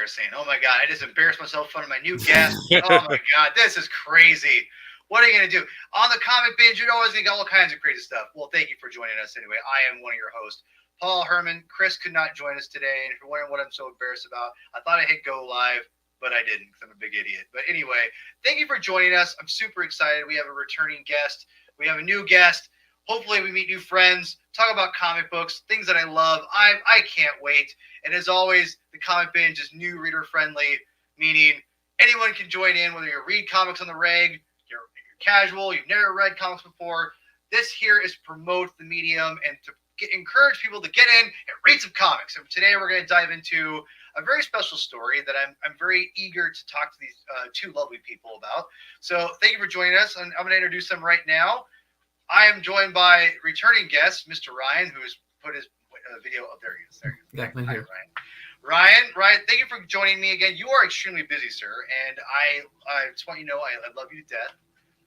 embarrassing. Oh my God, I just embarrassed myself in front of my new guest. Oh my God, this is crazy. What are you going to do? On the Comic Binge, you're always going to get all kinds of crazy stuff. Well, thank you for joining us anyway. I am one of your hosts, Paul Herman. Chris could not join us today. And if you're wondering what I'm so embarrassed about, I thought I hit go live, but I didn't because I'm a big idiot. But anyway, thank you for joining us. I'm super excited. We have a returning guest. We have a new guest. Hopefully we meet new friends, talk about comic books, things that I love. I can't wait. And as always, the Comic Binge is new reader friendly, meaning anyone can join in, whether you read comics on the reg, you're casual, you've never read comics before. This here is to promote the medium and to encourage people to get in and read some comics. And today we're going to dive into a very special story that I'm very eager to talk to these two lovely people about. So thank you for joining us. And I'm going to introduce them right now. I am joined by returning guest, Mr. Ryan, who has put his video up. There he is. There he is. Definitely here. Ryan, thank you for joining me again. You are extremely busy, sir, and I just want you to know I love you to death.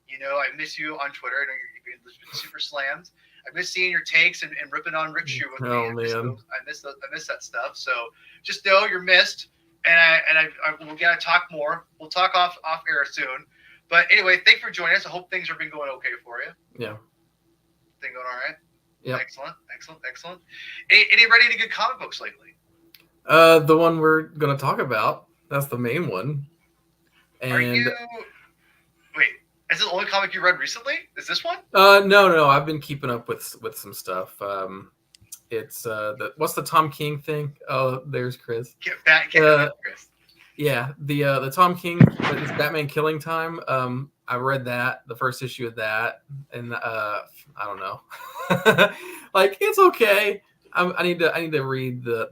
You know, I miss you on Twitter. I know you've been super slammed. I miss seeing your takes and ripping on Rick Shoe with me. Oh man, I miss that stuff. So just know you're missed, and we're gonna talk more. We'll talk off air soon. But anyway, thanks for joining us. I hope things have been going okay for you. Yeah. Thing going all right? Yeah. Excellent. Any ready to good comic books lately? The one we're gonna talk about. That's the main one. And wait, is this the only comic you read recently? Is this one? No. I've been keeping up with some stuff. It's what's the Tom King thing? Oh, there's Chris. Chris. Yeah, the Tom King, his Batman Killing Time. I read that, the first issue of that, and I don't know, like it's okay. I need to read the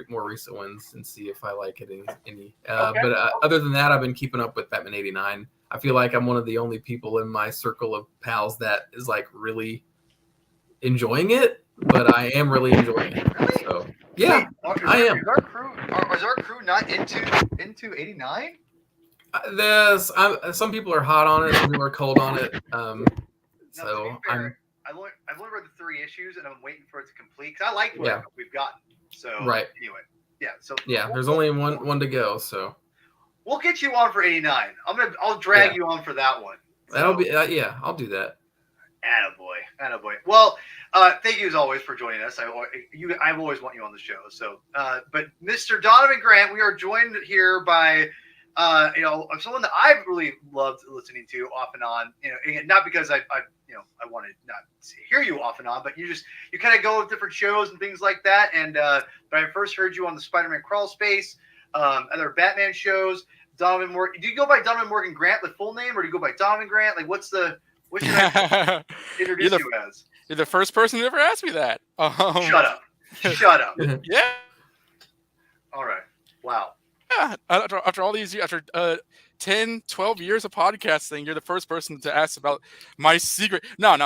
more recent ones and see if I like it any. Okay. But other than that, I've been keeping up with Batman '89. I feel like I'm one of the only people in my circle of pals that is like really enjoying it, but I am really enjoying it. Really? So yeah, I am. Is our crew not into '89? Some people are hot on it, some people are cold on it. So I've only read the 3 issues, and I'm waiting for it to complete because I like what we've gotten. So anyway, yeah. So there's only one to go. So we'll get you on for '89. I'll drag you on for that one. So. That'll be I'll do that. Attaboy. Well, thank you as always for joining us. I've always want you on the show. So, but Mr. Donovan Grant, we are joined here by. Someone that I've really loved listening to off and on, not because I want to not hear you off and on, but you kind of go with different shows and things like that. And, but I first heard you on the Spider-Man Crawl Space, other Batman shows, Donovan Morgan. Do you go by Donovan Morgan Grant, the full name, or do you go by Donovan Grant? Like what should I introduce you as? You're the first person to ever ask me that. Shut up. Yeah. All right. Wow. Yeah, after all these years, after 10, 12 years of podcasting, you're the first person to ask about my secret. No.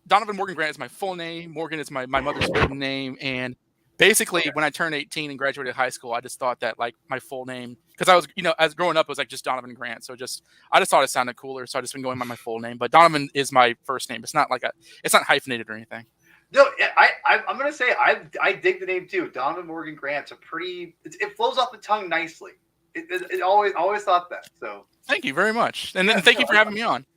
Donovan Morgan Grant is my full name. Morgan is my mother's maiden name. And basically, when I turned 18 and graduated high school, I just thought that like my full name, because I was, as growing up, it was like just Donovan Grant. So I just thought it sounded cooler. So I just been going by my full name. But Donovan is my first name. It's not it's not hyphenated or anything. No, I'm going to say I dig the name too. Donovan Morgan Grant's it flows off the tongue nicely. It always thought that. So thank you very much, and thank you for having me on.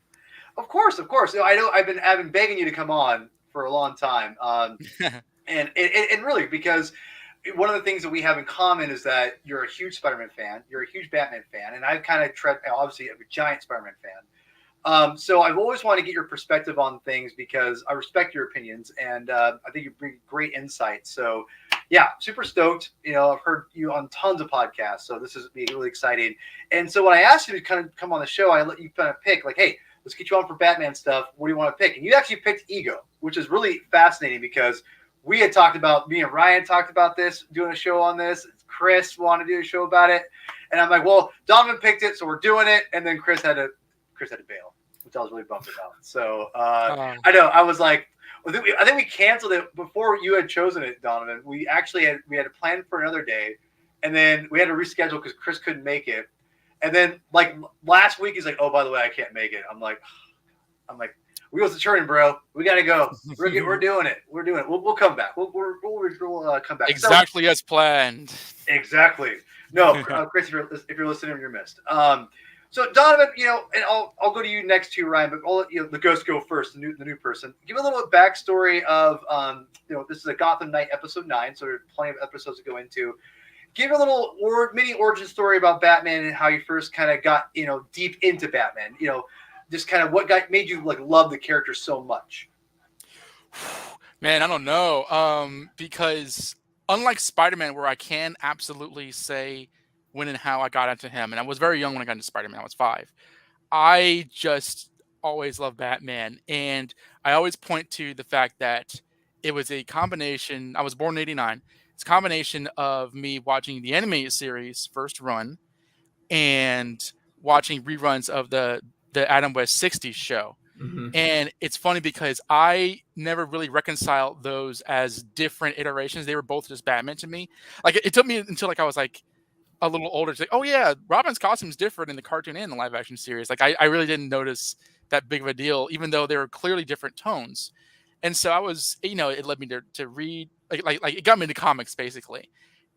Of course. I know I've been begging you to come on for a long time, and really because one of the things that we have in common is that you're a huge Spider-Man fan, you're a huge Batman fan, and I've kind of obviously I'm a giant Spider-Man fan. So I've always wanted to get your perspective on things because I respect your opinions and I think you bring great insight. So yeah, super stoked. I've heard you on tons of podcasts, so this is really exciting. And so when I asked you to kind of come on the show, I let you kind of pick like, hey, let's get you on for Batman stuff. What do you want to pick? And you actually picked Ego, which is really fascinating because me and Ryan talked about this, doing a show on this. Chris wanted to do a show about it. And I'm like, well, Donovan picked it, so we're doing it. And then Chris had to bail, which I was really bummed about. So I know I was like, I think we canceled it before you had chosen it, Donovan. We actually had a plan for another day, and then we had to reschedule because Chris couldn't make it. And then like last week, he's like, "Oh, by the way, I can't make it." I'm like, wheels are turning, bro. We gotta go. We're doing it. We'll come back. We'll come back. Exactly as planned. Exactly. No, Chris, if you're listening, you're missed. So Donovan, and I'll go to you next too, Ryan. But I'll let the ghost go first. The new person. Give a little backstory of this is a Gotham Knight episode 9, so there's plenty of episodes to go into. Give a little mini origin story about Batman and how you first kind of got deep into Batman. Just kind of what made you love the character so much. Man, I don't know. Because unlike Spider-Man, where I can absolutely say when and how I got into him, and I was very young when I got into Spider-Man. I was 5. I just always loved Batman, and I always point to the fact that it was a combination. I was born in '89. It's a combination of me watching the animated series first run and watching reruns of the Adam West '60s show. Mm-hmm. And it's funny because I never really reconciled those as different iterations. They were both just Batman to me. Like it took me until I was a little older to say, oh yeah, Robin's costume is different in the cartoon and the live action series. I really didn't notice that big of a deal, even though they were clearly different tones. And so I was, it led me to read, like it got me into comics basically.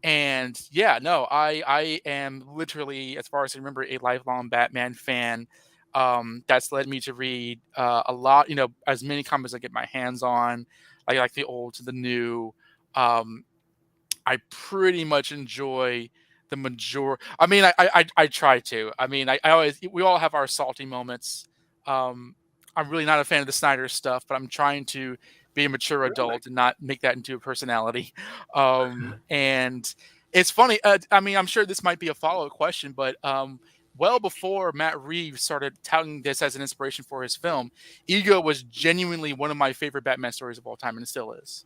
And yeah, no, I am literally, as far as I remember, a lifelong Batman fan. That's led me to read a lot, as many comics as I get my hands on, like the old to the new. I pretty much enjoy the major. I mean, I try to. I mean, I always, we all have our salty moments. I'm really not a fan of the Snyder stuff, but I'm trying to be a mature adult and not make that into a personality. And it's funny. I mean, I'm sure this might be a follow-up question, but well before Matt Reeves started touting this as an inspiration for his film, Ego was genuinely one of my favorite Batman stories of all time, and it still is.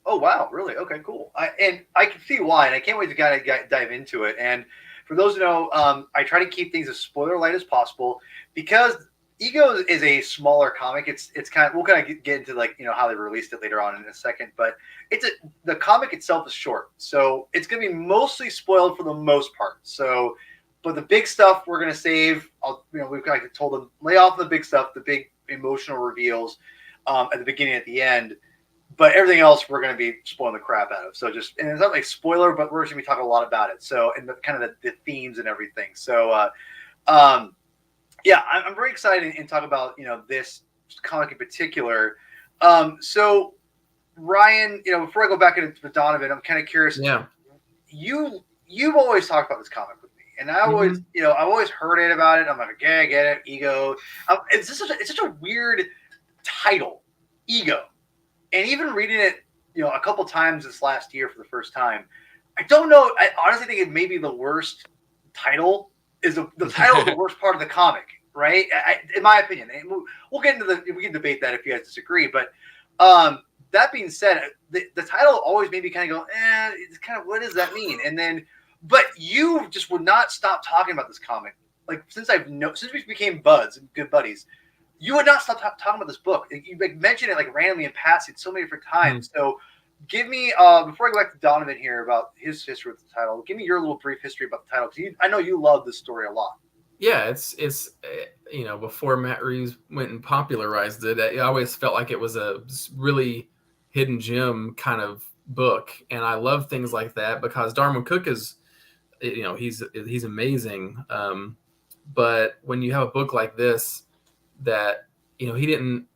Oh wow, really? Okay, cool. And I can see why, and I can't wait to kind of dive into it. And for those who know, I try to keep things as spoiler light as possible because Ego is a smaller comic. It's kind of, we'll kind of get into how they released it later on in a second, but the comic itself is short, so it's gonna be mostly spoiled for the most part. So, but the big stuff we're gonna save. We've kind of told them lay off the big stuff, the big emotional reveals at the beginning, at the end. But everything else we're going to be spoiling the crap out of. So and it's not like spoiler, but we're going to be talking a lot about it. So and the themes and everything. So yeah, I'm very excited and talk about this comic in particular. So Ryan, before I go back into Donovan, I'm kind of curious. Yeah, you've always talked about this comic with me, and I always I've always heard it about it. I'm like, okay, I get it, Ego. It's such a weird title, Ego. And even reading it, a couple times this last year for the first time, I don't know. I honestly think it may be the worst title. Is the title the worst part of the comic, right? In my opinion, and we'll get into we can debate that if you guys disagree. But that being said, the title always made me kind of go, it's kind of, what does that mean? And then, but you just would not stop talking about this comic. Like since we became buds and good buddies. You would not stop talking about this book. You mentioned it randomly in passing so many different times. So give me, before I go back to Donovan here about his history with the title, give me your little brief history about the title. Because I know you love this story a lot. Yeah, it's before Matt Reeves went and popularized it, I always felt like it was a really hidden gem kind of book. And I love things like that because Darwyn Cooke is, he's amazing. But when you have a book like this, that he didn't,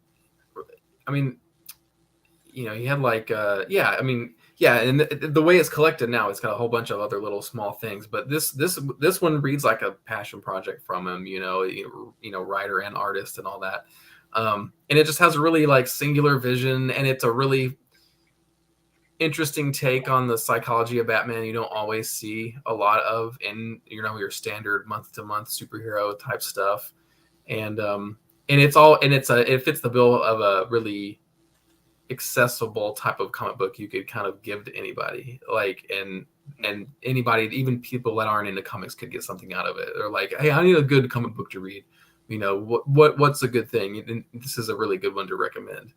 I mean, he had and the way it's collected now, it's got a whole bunch of other little small things, but this one reads like a passion project from him, writer and artist and all that, and it just has a really singular vision, and it's a really interesting take on the psychology of Batman you don't always see a lot of in your standard month to month superhero type stuff. And it fits the bill of a really accessible type of comic book you could kind of give to anybody, and anybody, even people that aren't into comics, could get something out of it. They're like, hey, I need a good comic book to read. What's a good thing? And this is a really good one to recommend.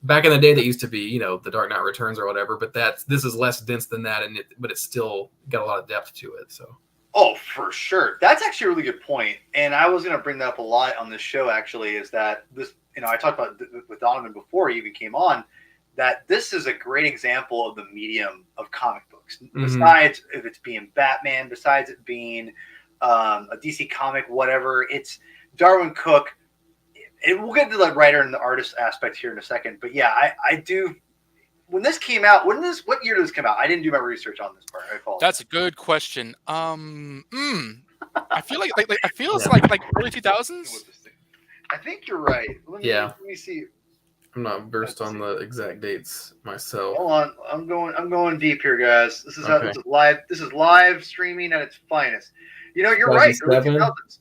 Back in the day, that used to be The Dark Knight Returns or whatever, but this is less dense than that, but it's still got a lot of depth to it. So. Oh, for sure. That's actually a really good point. And I was going to bring that up a lot on this show, actually, is that this, I talked about with Donovan before he even came on, that this is a great example of the medium of comic book. books. Besides if it's being Batman, besides it being a DC comic, whatever, it's Darwyn Cooke. And we'll get to the writer and the artist aspect here in a second. But yeah, I do. When this came out, what year did this come out? I didn't do my research on this part. I apologize. That's a good question. I feel like I feel it's like early 2000s. I think you're right. Let me see. I'm not versed on the exact dates myself. Hold on, I'm going deep here, guys. This is this is live. This is live streaming at its finest. You know, you're right. Early 2000s.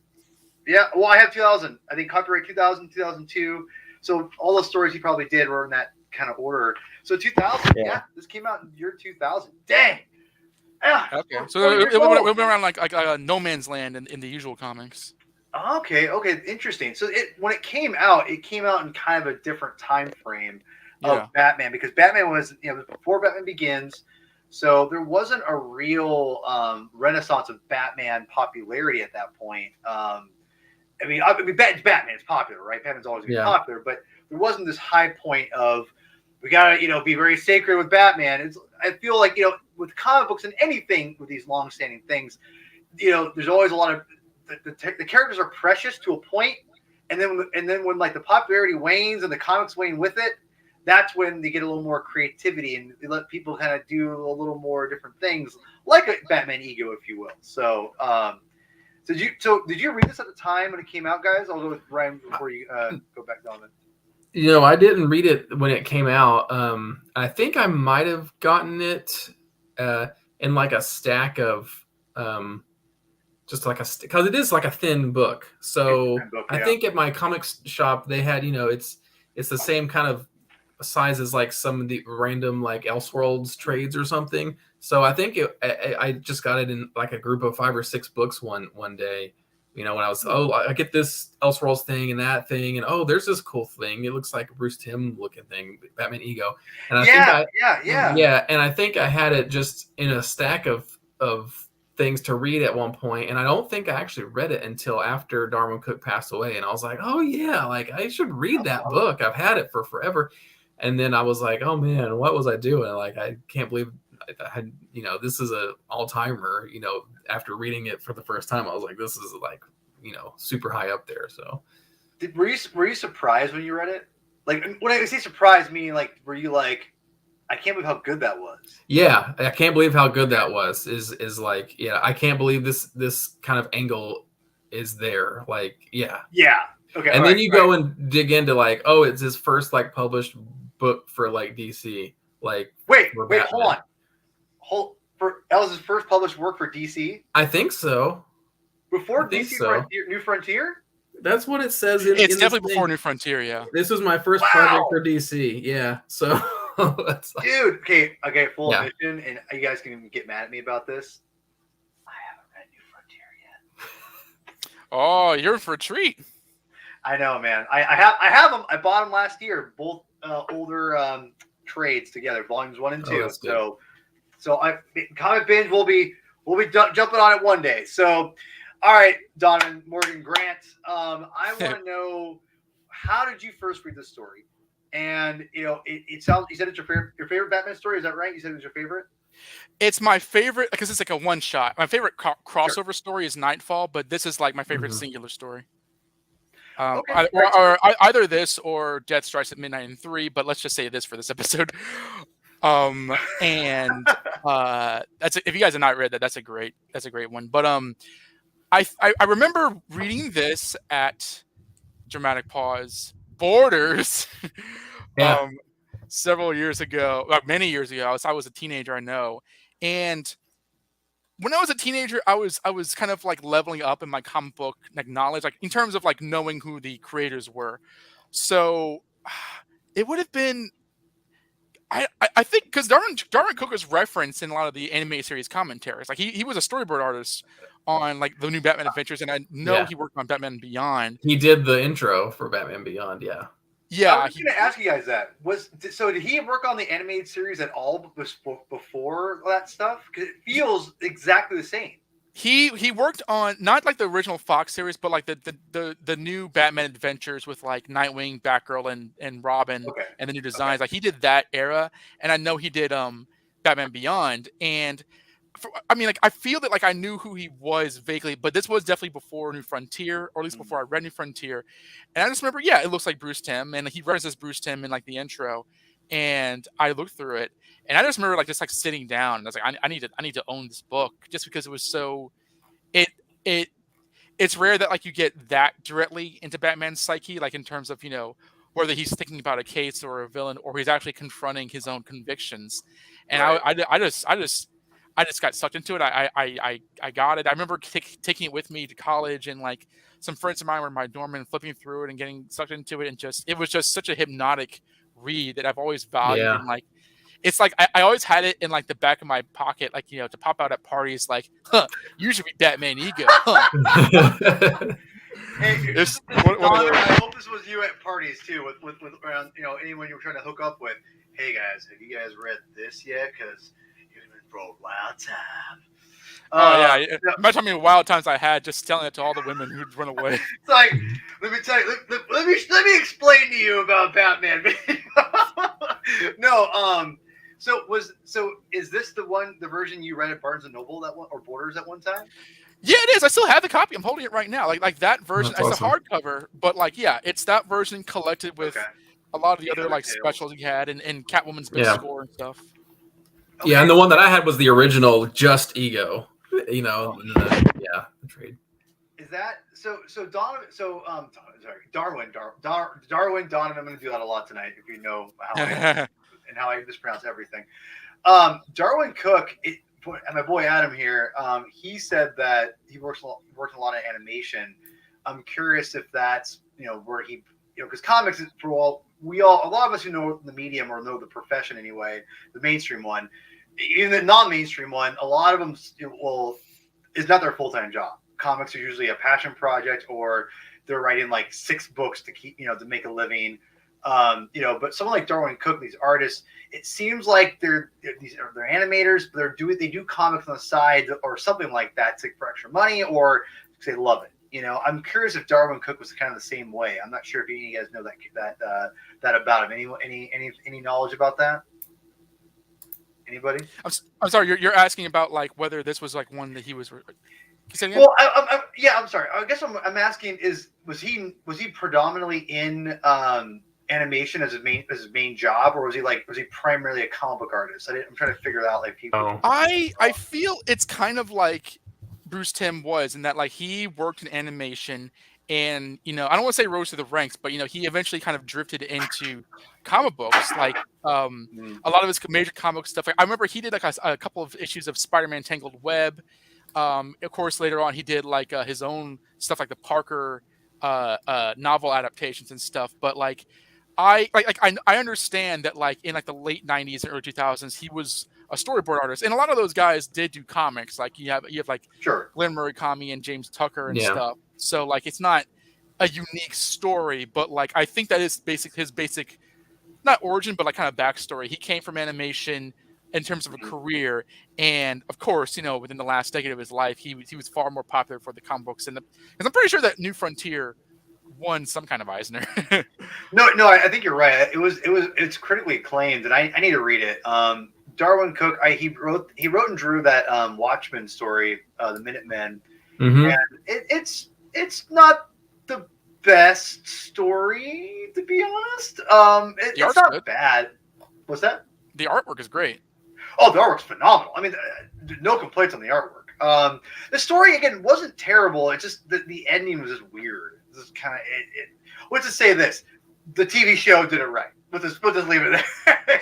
Yeah, well, I have 2000. I think copyright 2000, 2002. So all the stories he probably did were in that kind of order. So 2000, yeah, this came out in the year 2000. Dang. Okay, so it went around like no man's land in the usual comics. Okay, interesting. So when it came out in kind of a different time frame of Batman, because Batman was before Batman Begins, so there wasn't a real renaissance of Batman popularity at that point. I mean, Batman is popular, right? Batman's always been popular, but there wasn't this high point of we gotta, be very sacred with Batman. I feel like, with comic books and anything with these long-standing things, there's always a lot of the characters are precious to a point, and then when like the popularity wanes and the comics wane with it, that's when they get a little more creativity and they let people kind of do a little more different things, like a Batman ego, if you will. So, did you read this at the time when it came out, guys? I'll go with Brian before you go back, Donovan. I didn't read it when it came out. I think I might have gotten it in like a stack of just like because it is like a thin book. So I think at my comics shop they had, it's the same kind of size as like some of the random like Elseworlds trades or something. So I think I just got it in like a group of 5 or 6 books one day. When I was, I get this Elseworlds thing and that thing, and there's this cool thing. It looks like a Bruce Timm looking thing, Batman Ego. And and I think I had it just in a stack of things to read at one point, and I don't think I actually read it until after Darwyn Cooke passed away. And I was like, oh yeah, like I should read that book. I've had it for forever. And then I was like, oh man, what was I doing? Like I can't believe I had, this is a all-timer. After reading it for the first time, I was like, this is like, super high up there. So were you surprised when you read it? Like when I say surprised, meaning like, were you like, I can't believe how good that was? Yeah, I can't believe how good that was. Is like, I can't believe this kind of angle is there. Like, yeah. Okay. And then you go and dig into like, it's his first like published book for like DC. Like, wait, hold on. That was his first published work for DC? I think so. Before DC New Frontier? That's what it says. It's definitely before New Frontier, yeah. This was my first project for DC, yeah. So, dude, okay, full admission, and you guys can get mad at me about this. I haven't read New Frontier yet. Oh, you're in for a treat. I know, man. I have them. I bought them last year, both older trades together, volumes 1 and 2. So Comic Binge will be jumping on it one day. So, all right, Donovan, Morgan, Grant, I want to know, how did you first read this story? And it sounds, you said it's your favorite Batman story. Is that right? You said it was your favorite. It's my favorite because it's like a one shot. My favorite crossover story is Nightfall, but this is like my favorite singular story. Either this or Death Strikes at Midnight in 3, but let's just say this for this episode. And that's if you guys have not read that, that's a great one. But I remember reading this at Dramatic Pause Borders several years ago, many years ago. I was a teenager, I know, and when I was a teenager, I was kind of like leveling up in my comic book knowledge, like in terms of like knowing who the creators were. So it would have been, I think, because Darwyn Cooke was referenced in a lot of the animated series commentaries. Like he was a storyboard artist on like the new Batman Adventures, and I know he worked on Batman Beyond. He did the intro for Batman Beyond, yeah. Yeah, I was going to ask you guys that. Did he work on the animated series at all before that stuff? Because it feels exactly the same. He worked on not like the original Fox series, but like the new Batman Adventures with like Nightwing, Batgirl, and Robin, and the new designs. Like he did that era, and I know he did Batman Beyond, and I mean, like, I feel that like I knew who he was vaguely, but this was definitely before New Frontier, or at least before I read New Frontier. And I just remember, yeah, it looks like Bruce Timm, and he references Bruce Timm in like the intro. And I looked through it, and I just remember like just like sitting down, and I was like, I need to own this book, just because it was so it it it's rare that like you get that directly into Batman's psyche, like in terms of, whether he's thinking about a case or a villain, or he's actually confronting his own convictions. And Right. I just got sucked into it. I got it. I remember taking it with me to college, and like some friends of mine were in my dorm and flipping through it and getting sucked into it, and it was just such a hypnotic read that I've always valued. Yeah. And like, it's like I always had it in like the back of my pocket, like, to pop out at parties, like, you should be Batman Ego. Hey, I hope this was you at parties too, with around, anyone you were trying to hook up with. Hey guys, have you guys read this yet? Because you're in for a wild time. Oh yeah, imagine how many wild times I had just telling it to all the women who'd run away. It's like, let me tell you, let me explain to you about Batman. No, so is this the version you read at Barnes and Noble or Borders at one time? Yeah, it is. I still have the copy. I'm holding it right now. Like that version. That's it's a hardcover, but like, yeah, it's that version collected with a lot of the other like specials he had, and Catwoman's big score and stuff. Okay. Yeah, and the one that I had was the original, just Ego. The trade. Is that so? Donovan. Darwyn. Donovan. I'm going to do that a lot tonight. If you know how I mispronounce everything. Darwyn Cooke. And my boy Adam here, he said that he works in a lot of animation. I'm curious if that's where he because comics is a lot of us who know the medium or know the profession anyway, the mainstream one, even the non-mainstream one, a lot of them is not their full-time job. Comics are usually a passion project, or they're writing like 6 books to keep to make a living. But someone like Darwyn Cooke, these artists, it seems like they're animators, but they do comics on the side or something like that for extra money, or because they love it. I'm curious if Darwyn Cooke was kind of the same way. I'm not sure if any of you guys know that about him. Any knowledge about that? Anybody? I'm sorry. You're asking about like whether this was like one that he was. Well, I'm sorry. I guess I'm asking was he predominantly in animation as his main job, or was he primarily a comic book artist? I'm trying to figure out like people. I feel it's kind of like Bruce Timm was, in that like he worked in animation, and I don't want to say rose to the ranks, but he eventually kind of drifted into comic books, like a lot of his major comic stuff. I remember he did like a couple of issues of Spider-Man Tangled Web. Of course, later on he did like his own stuff, like the Parker novel adaptations and stuff. But like I understand that like in like the late 90s and early 2000s he was a storyboard artist, and a lot of those guys did do comics. Like you have like Glenn Murakami and James Tucker and stuff. So like it's not a unique story, but like I think that is his basic not origin, but like kind of backstory. He came from animation in terms of a career, and of course, within the last decade of his life, he was far more popular for the comic books, because I'm pretty sure that New Frontier won some kind of Eisner. No, I think you're right. It's critically acclaimed, and I need to read it. Darwyn Cooke, he wrote and drew that Watchmen story, the Minutemen, and it's not the best story, to be honest. It's not good. Bad. What's that? The artwork is great. Oh, the artwork's phenomenal. I mean, no complaints on the artwork. The story again wasn't terrible. It's just the ending was just weird. This is kind of it. Let's just say this: the TV show did it right. We'll just leave it there.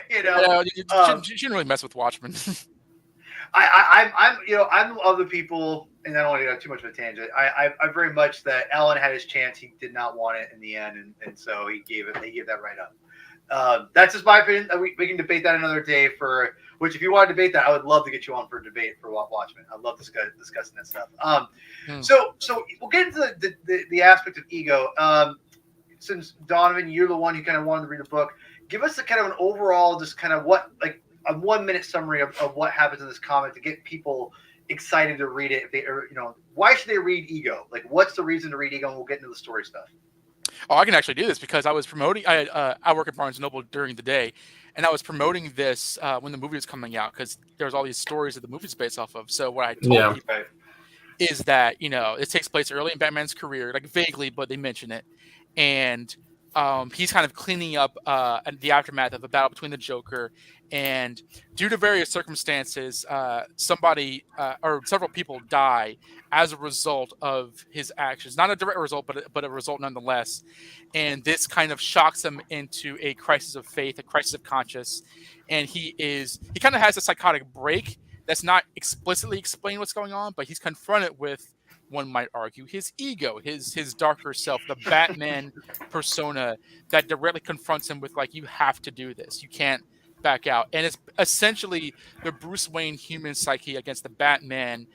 Yeah, you shouldn't really mess with Watchmen. I'm of the people, and I don't want to go too much of a tangent. I very much that Alan had his chance. He did not want it in the end, and so he gave that right up. That's just my opinion. We can debate that another day. Which, if you want to debate that, I would love to get you on for a debate for Watchmen. I love discussing that stuff. So we'll get into the aspect of ego. Since Donovan, you're the one who kind of wanted to read the book, give us a kind of an overall, just kind of what, like a 1-minute summary of what happens in this comic to get people excited to read it. If they, why should they read Ego? Like, what's the reason to read Ego? And we'll get into the story stuff. Oh, I can actually do this because I was promoting. I work at Barnes & Noble during the day, and I was promoting this when the movie was coming out because there's all these stories that the movie's based off of. So what I told people Right. is that it takes place early in Batman's career, like vaguely, but they mention it, and he's kind of cleaning up the aftermath of a battle between the Joker, and due to various circumstances, somebody or several people die as a result of his actions. Not a direct result, but a result nonetheless. And this kind of shocks him into a crisis of faith, a crisis of conscience, and he kind of has a psychotic break that's not explicitly explained what's going on, but he's confronted with, one might argue, his ego, his darker self, the Batman persona that directly confronts him with, like, you have to do this. You can't back out. And it's essentially the Bruce Wayne human psyche against the Batman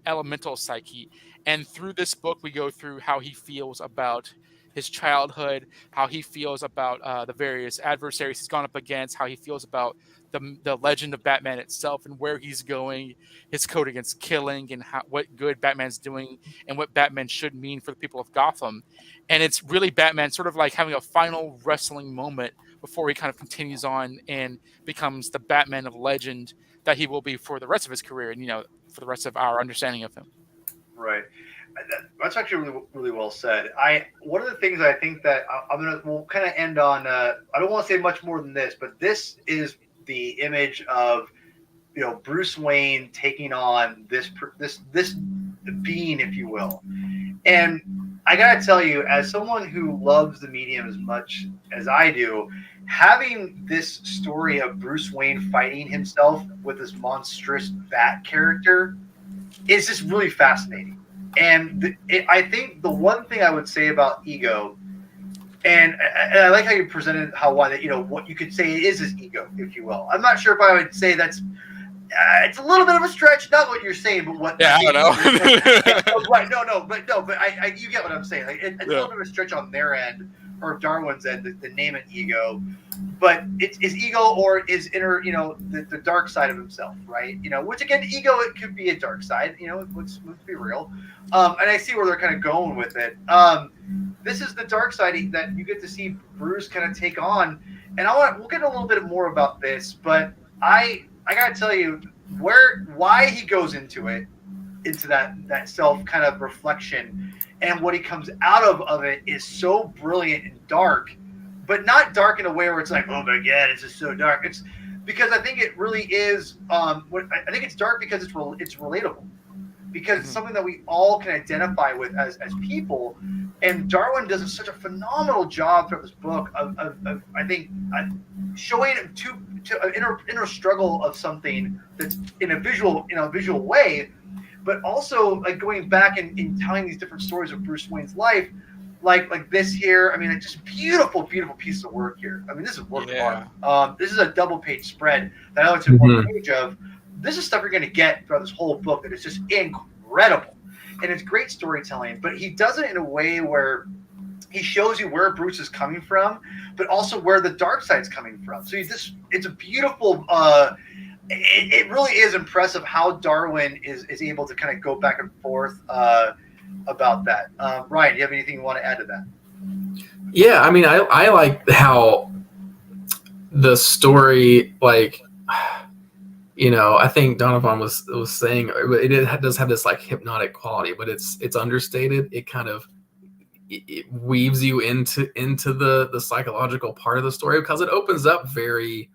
elemental psyche. And through this book, we go through how he feels about his childhood, how he feels about the various adversaries he's gone up against, how he feels about the legend of Batman itself and where he's going, his code against killing, and what good Batman's doing, and what Batman should mean for the people of Gotham. And it's really Batman sort of like having a final wrestling moment before he kind of continues on and becomes the Batman of legend that he will be for the rest of his career, and for the rest of our understanding of him. Right. That's actually really, really well said. One of the things I think that we'll kind of end on. I don't want to say much more than this, but this is the image of Bruce Wayne taking on this being, if you will. And I gotta tell you, as someone who loves the medium as much as I do, having this story of Bruce Wayne fighting himself with this monstrous bat character is just really fascinating. And I think the one thing I would say about ego, and I like how you presented what you could say is his ego, if you will. I'm not sure if I would say that's it's a little bit of a stretch, not what you're saying, but what. Yeah, I don't know. Right? But you get what I'm saying. Like it's a little bit of a stretch on their end or Darwyn's end to name it ego, but it's his ego or his inner, the dark side of himself, right? Which again, ego, it could be a dark side. Let's be real. And I see where they're kind of going with it. This is the dark side that you get to see Bruce kind of take on, and we'll get a little bit more about this, but I gotta tell you why he goes into that self kind of reflection, and what he comes out of it is so brilliant and dark, but not dark in a way where it's like, oh my god, it's just so dark. It's because I think it really is. I think it's dark because it's relatable, because it's something that we all can identify with as people. And Darwyn does such a phenomenal job throughout this book of I think showing to an inner struggle of something that's in a visual way, but also like going back and telling these different stories of Bruce Wayne's life, like this here. I mean, it's just beautiful piece of work here. I mean, this is work of art. This is a double page spread that I looked at one page of. This is stuff you're going to get throughout this whole book that is just incredible. And it's great storytelling, but he does it in a way where he shows you where Bruce is coming from, but also where the dark side's coming from. So it's a beautiful, it really is impressive how Darwyn is able to kind of go back and forth about that. Ryan, do you have anything you want to add to that? Yeah, I mean, I like how the story, like, I think Donovan was saying it does have this like hypnotic quality, but it's understated. It kind of it weaves you into the psychological part of the story, because it opens up very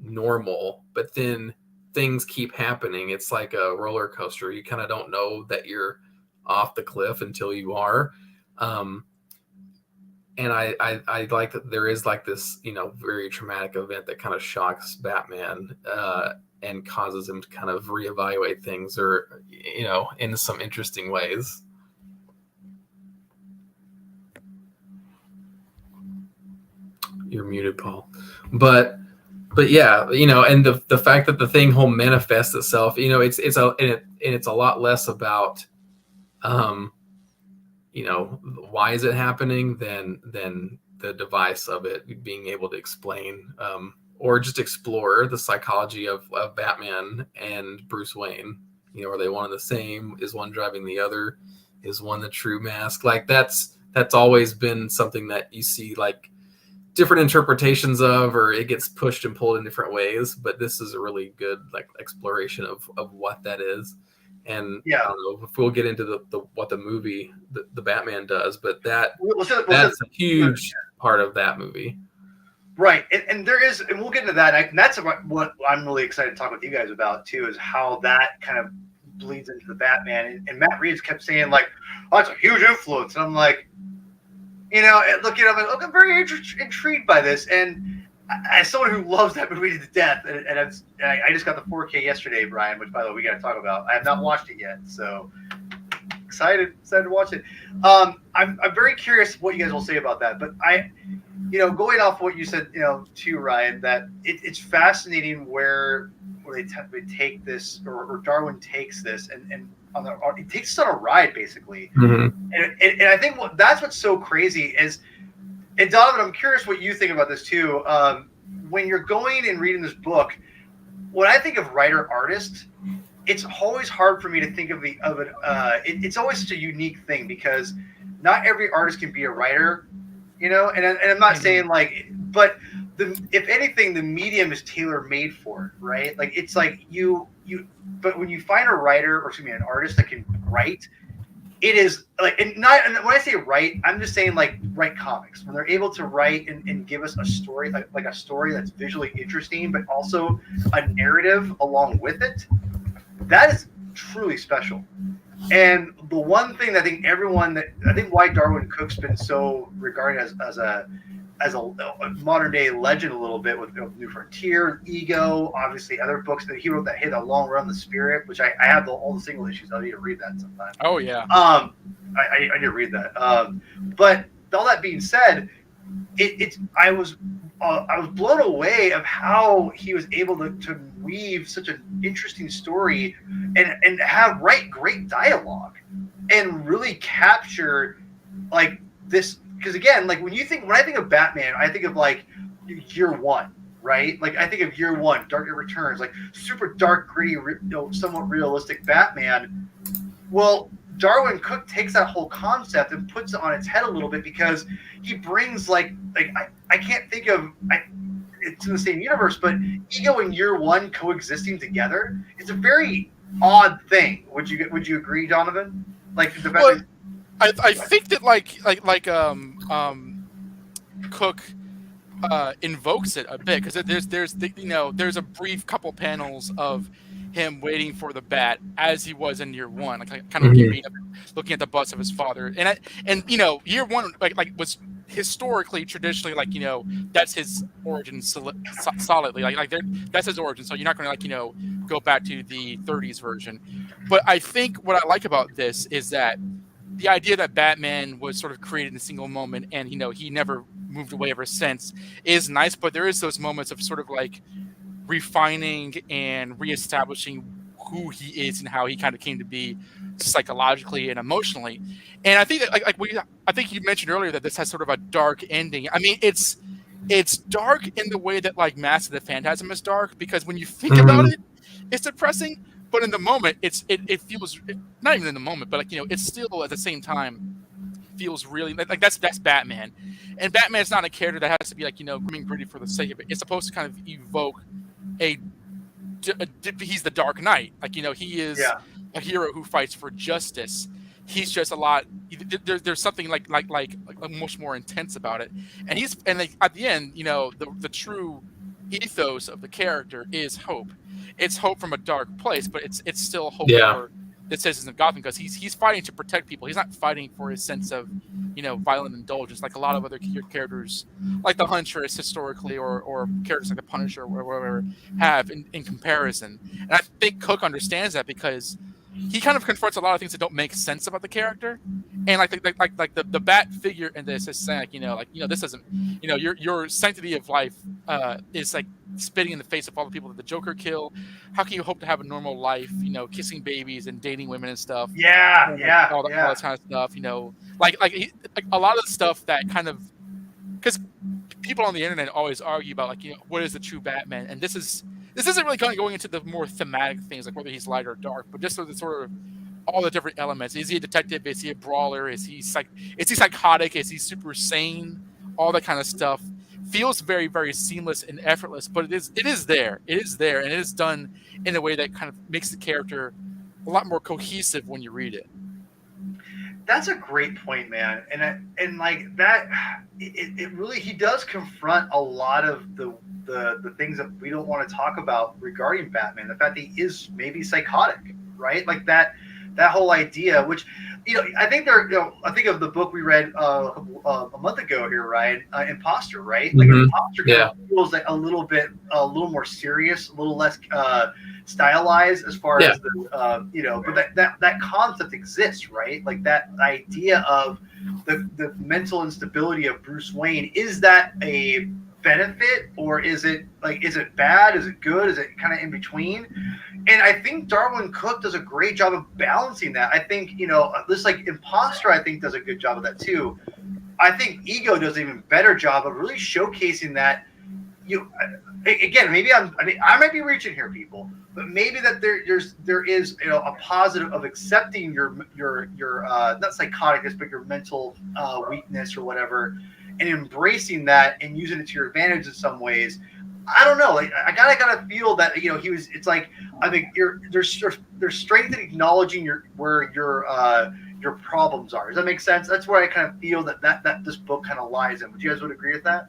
normal, but then things keep happening. It's like a roller coaster. You kind of don't know that you're off the cliff until you are. And I like that there is like this, very traumatic event that kind of shocks Batman and causes him to kind of reevaluate things, or, in some interesting ways. You're muted, Paul. But yeah, and the fact that the thing will manifest itself, it's a lot less about, why is it happening than the device of it being able to explain, or just explore the psychology of Batman and Bruce Wayne. Are they one and the same? Is one driving the other? Is one the true mask? Like that's always been something that you see, like different interpretations of, or it gets pushed and pulled in different ways. But this is a really good like exploration of what that is. And Yeah. I don't know if we'll get into the what the movie the Batman does, but that's a huge part of that movie. Right, and there is, and we'll get into that. And that's what I'm really excited to talk with you guys about too, is how that kind of bleeds into the Batman. And Matt Reeves kept saying like, "Oh, it's a huge influence," and I'm like, looking at him, I'm very intrigued by this. And as someone who loves that movie to death, and I just got the 4K yesterday, Brian, which by the way we got to talk about. I have not watched it yet, so excited to watch it. I'm very curious what you guys will say about that, but going off what you said, too, Ryan, that it's fascinating where they take this, or Darwyn takes this, and it takes us on a ride, basically. Mm-hmm. And I think that's what's so crazy is, and Donovan, I'm curious what you think about this too. When you're going and reading this book, when I think of writer-artist, it's always hard for me to think of it. It's always such a unique thing because not every artist can be a writer. And I'm not saying but if anything, the medium is tailor made for it, right? Like it's like but when you find a writer, or excuse me, an artist that can write, it is like, and when I say write, I'm just saying like write comics, when they're able to write and give us a story, like a story that's visually interesting, but also a narrative along with it. That is truly special. And the one thing that I think why Darwyn Cooke's been so regarded as a modern day legend a little bit with New Frontier, Ego, obviously other books that he wrote that hit a long run, The Spirit, which I have all the single issues. I need to read that sometime. Oh yeah. I need to read that. But all that being said, I was blown away of how he was able to weave such an interesting story and write great dialogue and really capture like this. Because again, like when I think of Batman, I think of like Year One, right? Like I think of Year One, Dark Knight Returns, like super dark, gritty, somewhat realistic Batman. Well, Darwyn Cooke takes that whole concept and puts it on its head a little bit, because he brings like I can't think of it's in the same universe, but Ego and Year One coexisting together. It's a very odd thing. Would you agree, Donovan? Like the well, I think that Cooke invokes it a bit, because there's a brief couple panels of him waiting for the bat as he was in Year One, like kind of looking at the bust of his father, and Year One like was historically, traditionally, that's his origin solidly, that's his origin. So you're not going to go back to the 30s version. But I think what I like about this is that the idea that Batman was sort of created in a single moment, and he never moved away ever since, is nice. But there is those moments of sort of like refining and reestablishing who he is and how he kind of came to be psychologically and emotionally. And I think that I think you mentioned earlier that this has sort of a dark ending. I mean, it's dark in the way that like Mask of the Phantasm is dark, because when you think about it, it's depressing. But in the moment, it feels, not even in the moment, but it's still at the same time feels really like that's Batman. And Batman is not a character that has to be grim and gritty for the sake of it. It's supposed to kind of evoke he's the Dark Knight. He is a hero who fights for justice. He's just a lot. There's something like much more intense about it. And at the end, the true ethos of the character is hope. It's hope from a dark place, but it's still hope for the citizens of Gotham, because he's fighting to protect people. He's not fighting for his sense of violent indulgence like a lot of other characters, like the Huntress historically, or characters like the Punisher or whatever have in comparison. And I think Cooke understands that, because he kind of confronts a lot of things that don't make sense about the character, and like the Bat figure in this is saying this isn't your sanctity of life is like spitting in the face of all the people that the Joker killed. How can you hope to have a normal life, kissing babies and dating women and stuff? All that kind of stuff. Like a lot of the stuff that kind of, because people on the internet always argue about what is the true Batman, and this isn't really kind of going into the more thematic things, like whether he's light or dark, but just the sort of all the different elements. Is he a detective? Is he a brawler? Is he psychotic? Is he super sane? All that kind of stuff feels very, very seamless and effortless, but it is there. It is there, and it is done in a way that kind of makes the character a lot more cohesive when you read it. That's a great point, man. And like that, it really, he does confront a lot of the things that we don't want to talk about regarding Batman. The fact that he is maybe psychotic, right? Like that whole idea, which, I think I think of the book we read a month ago here, Ryan, Imposter, right? Like Imposter kind of feels like a little more serious, a little less stylized as far as the but that concept exists, right? Like that idea of the mental instability of Bruce Wayne. Is that a benefit, or is it bad? Is it good? Is it kind of in between? And I think Darwyn Cooke does a great job of balancing that. I think, this like Imposter, I think, does a good job of that too. I think Ego does an even better job of really showcasing that. Again, I might be reaching here, people, but maybe that there is a positive of accepting your not psychoticness, but your mental weakness or whatever, and embracing that and using it to your advantage in some ways. I don't know. Like I gotta feel that he was. It's like I think there's strength in acknowledging where your problems are. Does that make sense? That's where I kind of feel that this book kind of lies in. Would you guys agree with that?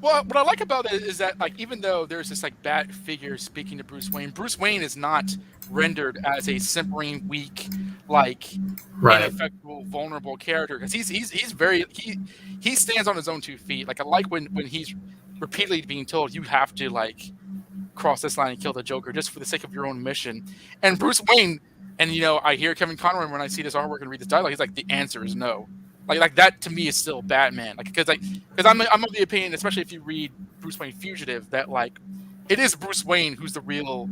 Well, what I like about it is that, like, even though there's this like bat figure speaking to Bruce Wayne is not rendered as a simpering, weak, like ineffectual, vulnerable character, because he stands on his own 2 feet. Like I like when he's repeatedly being told you have to like cross this line and kill the Joker just for the sake of your own mission. And Bruce Wayne, and I hear Kevin Conroy when I see this artwork and read this dialogue, he's like, the answer is no. Like that to me is still Batman. Like because I'm of the opinion, especially if you read Bruce Wayne Fugitive, that like it is Bruce Wayne who's the real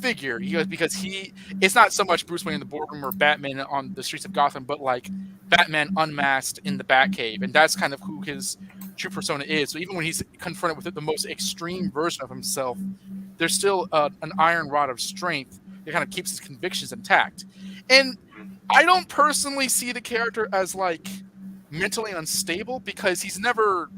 figure. Because it's not so much Bruce Wayne in the boardroom or Batman on the streets of Gotham, but like Batman unmasked in the Batcave, and that's kind of who his true persona is. So even when he's confronted with the most extreme version of himself, there's still an iron rod of strength that kind of keeps his convictions intact. And I don't personally see the character as like mentally unstable, because he's never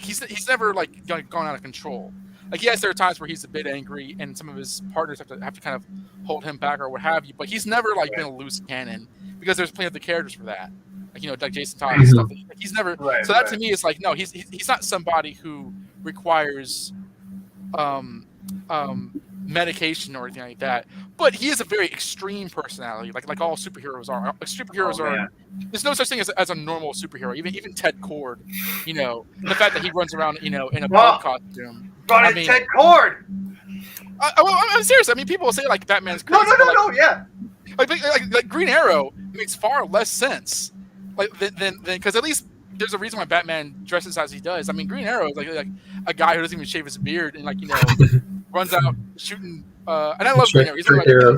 he's never like gone out of control. Like yes, there are times where he's a bit angry and some of his partners have to kind of hold him back or what have you, but he's never like been a loose cannon, because there's plenty of the characters for that, like Jason Todd and stuff. Like, he's never so that to me is like, no, he's not somebody who requires medication or anything like that, but he is a very extreme personality, like all superheroes are. Superheroes are. There's no such thing as a normal superhero. Even Ted Kord, the fact that he runs around, in a punk costume. Ted Kord. I'm serious. I mean, people will say like Batman's crazy. No, yeah. Like Green Arrow makes far less sense, than because at least there's a reason why Batman dresses as he does. I mean, Green Arrow is like a guy who doesn't even shave his beard and runs out shooting. And I love Green Arrow.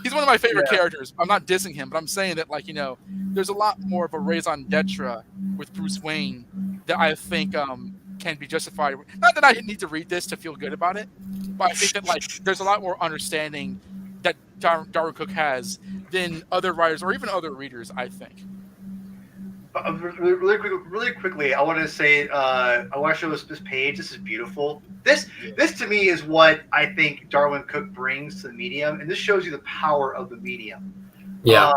He's one of my favorite characters. I'm not dissing him, but I'm saying that there's a lot more of a raison d'etre with Bruce Wayne that I think can be justified. Not that I need to read this to feel good about it, but I think that there's a lot more understanding that Darwyn Cooke has than other writers or even other readers, I think. Really quickly, I want to say I want to show this page. This is beautiful. This to me is what I think Darwyn Cooke brings to the medium, and this shows you the power of the medium. Yeah.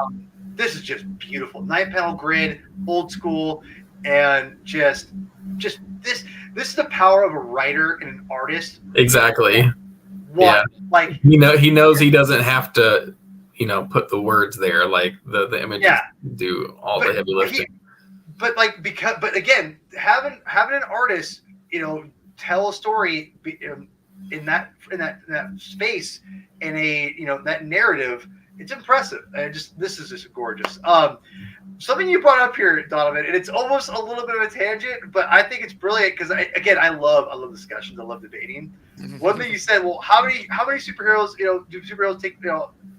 This is just beautiful. 9-panel grid, old school, and just this is the power of a writer and an artist. Exactly. He knows he doesn't have to put the words there, like the images do all the heavy lifting. But again, having an artist, tell a story in that space, in that narrative, it's impressive. This is just gorgeous. Something you brought up here, Donovan, and it's almost a little bit of a tangent, but I think it's brilliant because I love discussions. I love debating. One thing you said, well, how many superheroes do superheroes take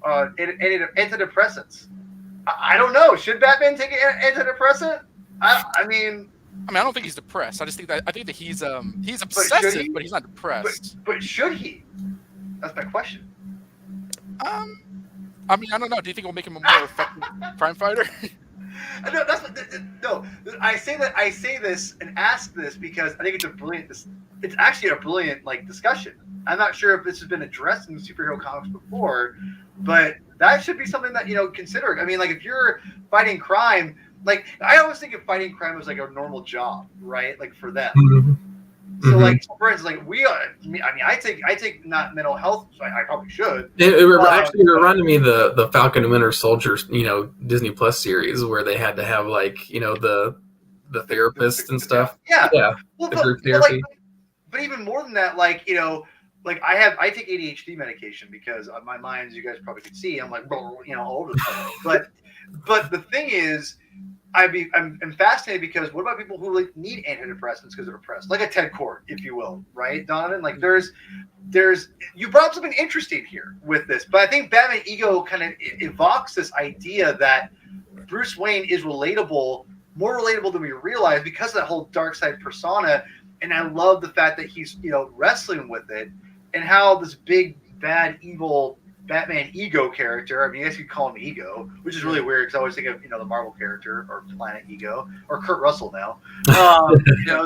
antidepressants? I don't know. Should Batman take an antidepressant? I mean, I don't think he's depressed. I think that he's obsessive, but he's not depressed. But should he? That's my question. I don't know. Do you think it'll make him a more effective crime fighter? No, that's what. No, I say that. I say this and ask this because I think it's a brilliant. It's actually a brilliant like discussion. I'm not sure if this has been addressed in superhero comics before, but that should be something that consider. I mean, like if you're fighting crime, like I always think of fighting crime as like a normal job, right? Like for them. Mhm. So like for instance, like we are. I mean, I take not mental health. So I probably should. Actually reminded me the Falcon and Winter Soldier, Disney Plus series where they had to have like the therapist and stuff. Yeah. Yeah, Well, the group therapy. but even more than that, like like I take ADHD medication because my mind, as you guys probably can see, I'm like all over the place. But the thing is, I'm fascinated because what about people who like need antidepressants because they're depressed, like a Ted Cord, if you will, right, Donovan? Like there's you brought up something interesting here with this, but I think Batman Ego kind of evokes this idea that Bruce Wayne is relatable, more relatable than we realize because of that whole dark side persona. And I love the fact that he's wrestling with it and how this big bad evil Batman Ego character. I mean, I guess you could call him Ego, which is really weird because I always think of the Marvel character or Planet Ego or Kurt Russell now.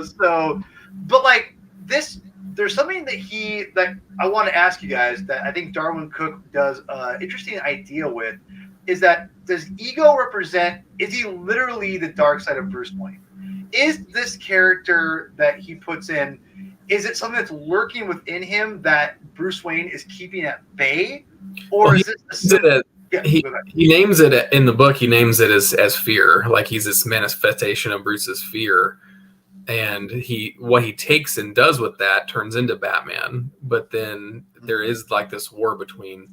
So, but like this, there's something that I want to ask you guys that I think Darwyn Cooke does interesting idea with is that does Ego represent? Is he literally the dark side of Bruce Wayne? Is this character that he puts in? Is it something that's lurking within him that Bruce Wayne is keeping at bay, or is it? He names it in the book. He names it as fear, like he's this manifestation of Bruce's fear, and what he takes and does with that turns into Batman. But then there is like this war between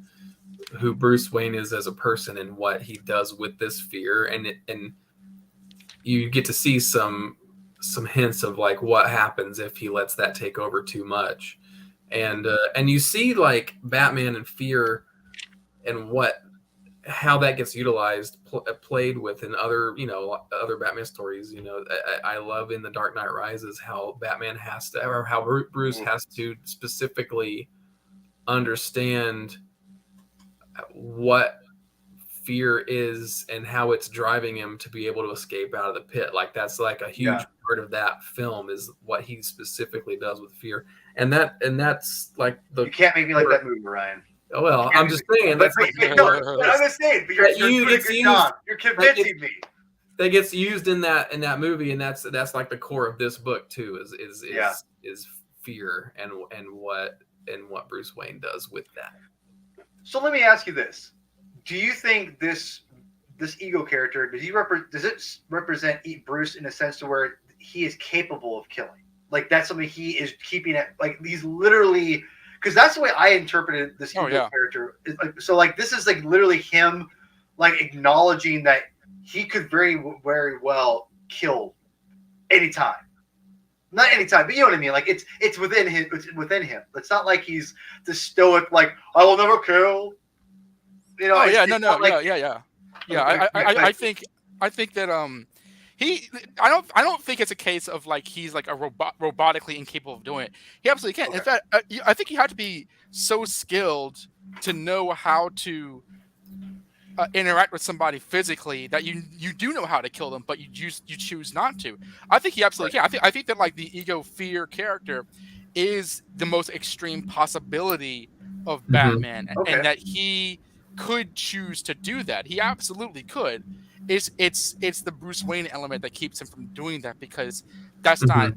who Bruce Wayne is as a person and what he does with this fear, and you get to see some hints of like what happens if he lets that take over too much, and you see like Batman and fear and how that gets utilized, played with in other other Batman stories. I love in The Dark Knight Rises how Batman has to, or how Bruce has to specifically understand what fear is and how it's driving him to be able to escape out of the pit. Like that's like a huge part of that film is what he specifically does with fear, and that's like you can't make me like that movie, Ryan. Well, I'm just saying that's I'm just saying, but you're doing a good job. You're convincing me. That gets used in that movie, and that's like the core of this book too. Is fear and what Bruce Wayne does with that. So let me ask you this: do you think this Ego character does it represent Bruce in a sense to where he is capable of killing? Like that's something he is keeping it. Like he's literally. Because that's the way I interpreted this Ego character. So, like, this is like literally him, like acknowledging that he could very, very well kill anytime. Not anytime, but you know what I mean. Like, it's within him. It's within him. It's not like he's the stoic, like I will never kill. I think that I don't think it's a case of like he's like a robotically incapable of doing it. He absolutely can. Okay. In fact, I think you have to be so skilled to know how to interact with somebody physically that you do know how to kill them, but you choose not to. I think he absolutely can. I think that like the Ego fear character is the most extreme possibility of Batman, and that he could choose to do that. He absolutely could. It's the Bruce Wayne element that keeps him from doing that because that's not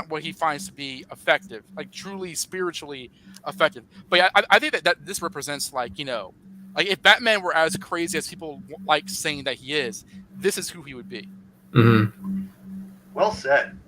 what he finds to be effective, like truly spiritually effective. But yeah, I think that this represents like like if Batman were as crazy as people like saying that he is, this is who he would be. Mm-hmm. Well said.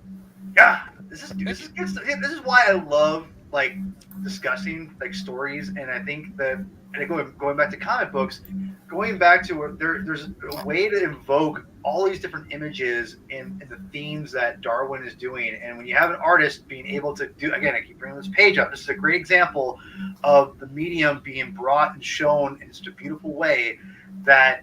Yeah, this is good stuff. This is why I love like discussing like stories, and I think that. And going back to comic books, going back to where there's a way to invoke all these different images in the themes that Darwyn is doing. And when you have an artist being able to do, again, I keep bringing this page up. This is a great example of the medium being brought and shown in such a beautiful way that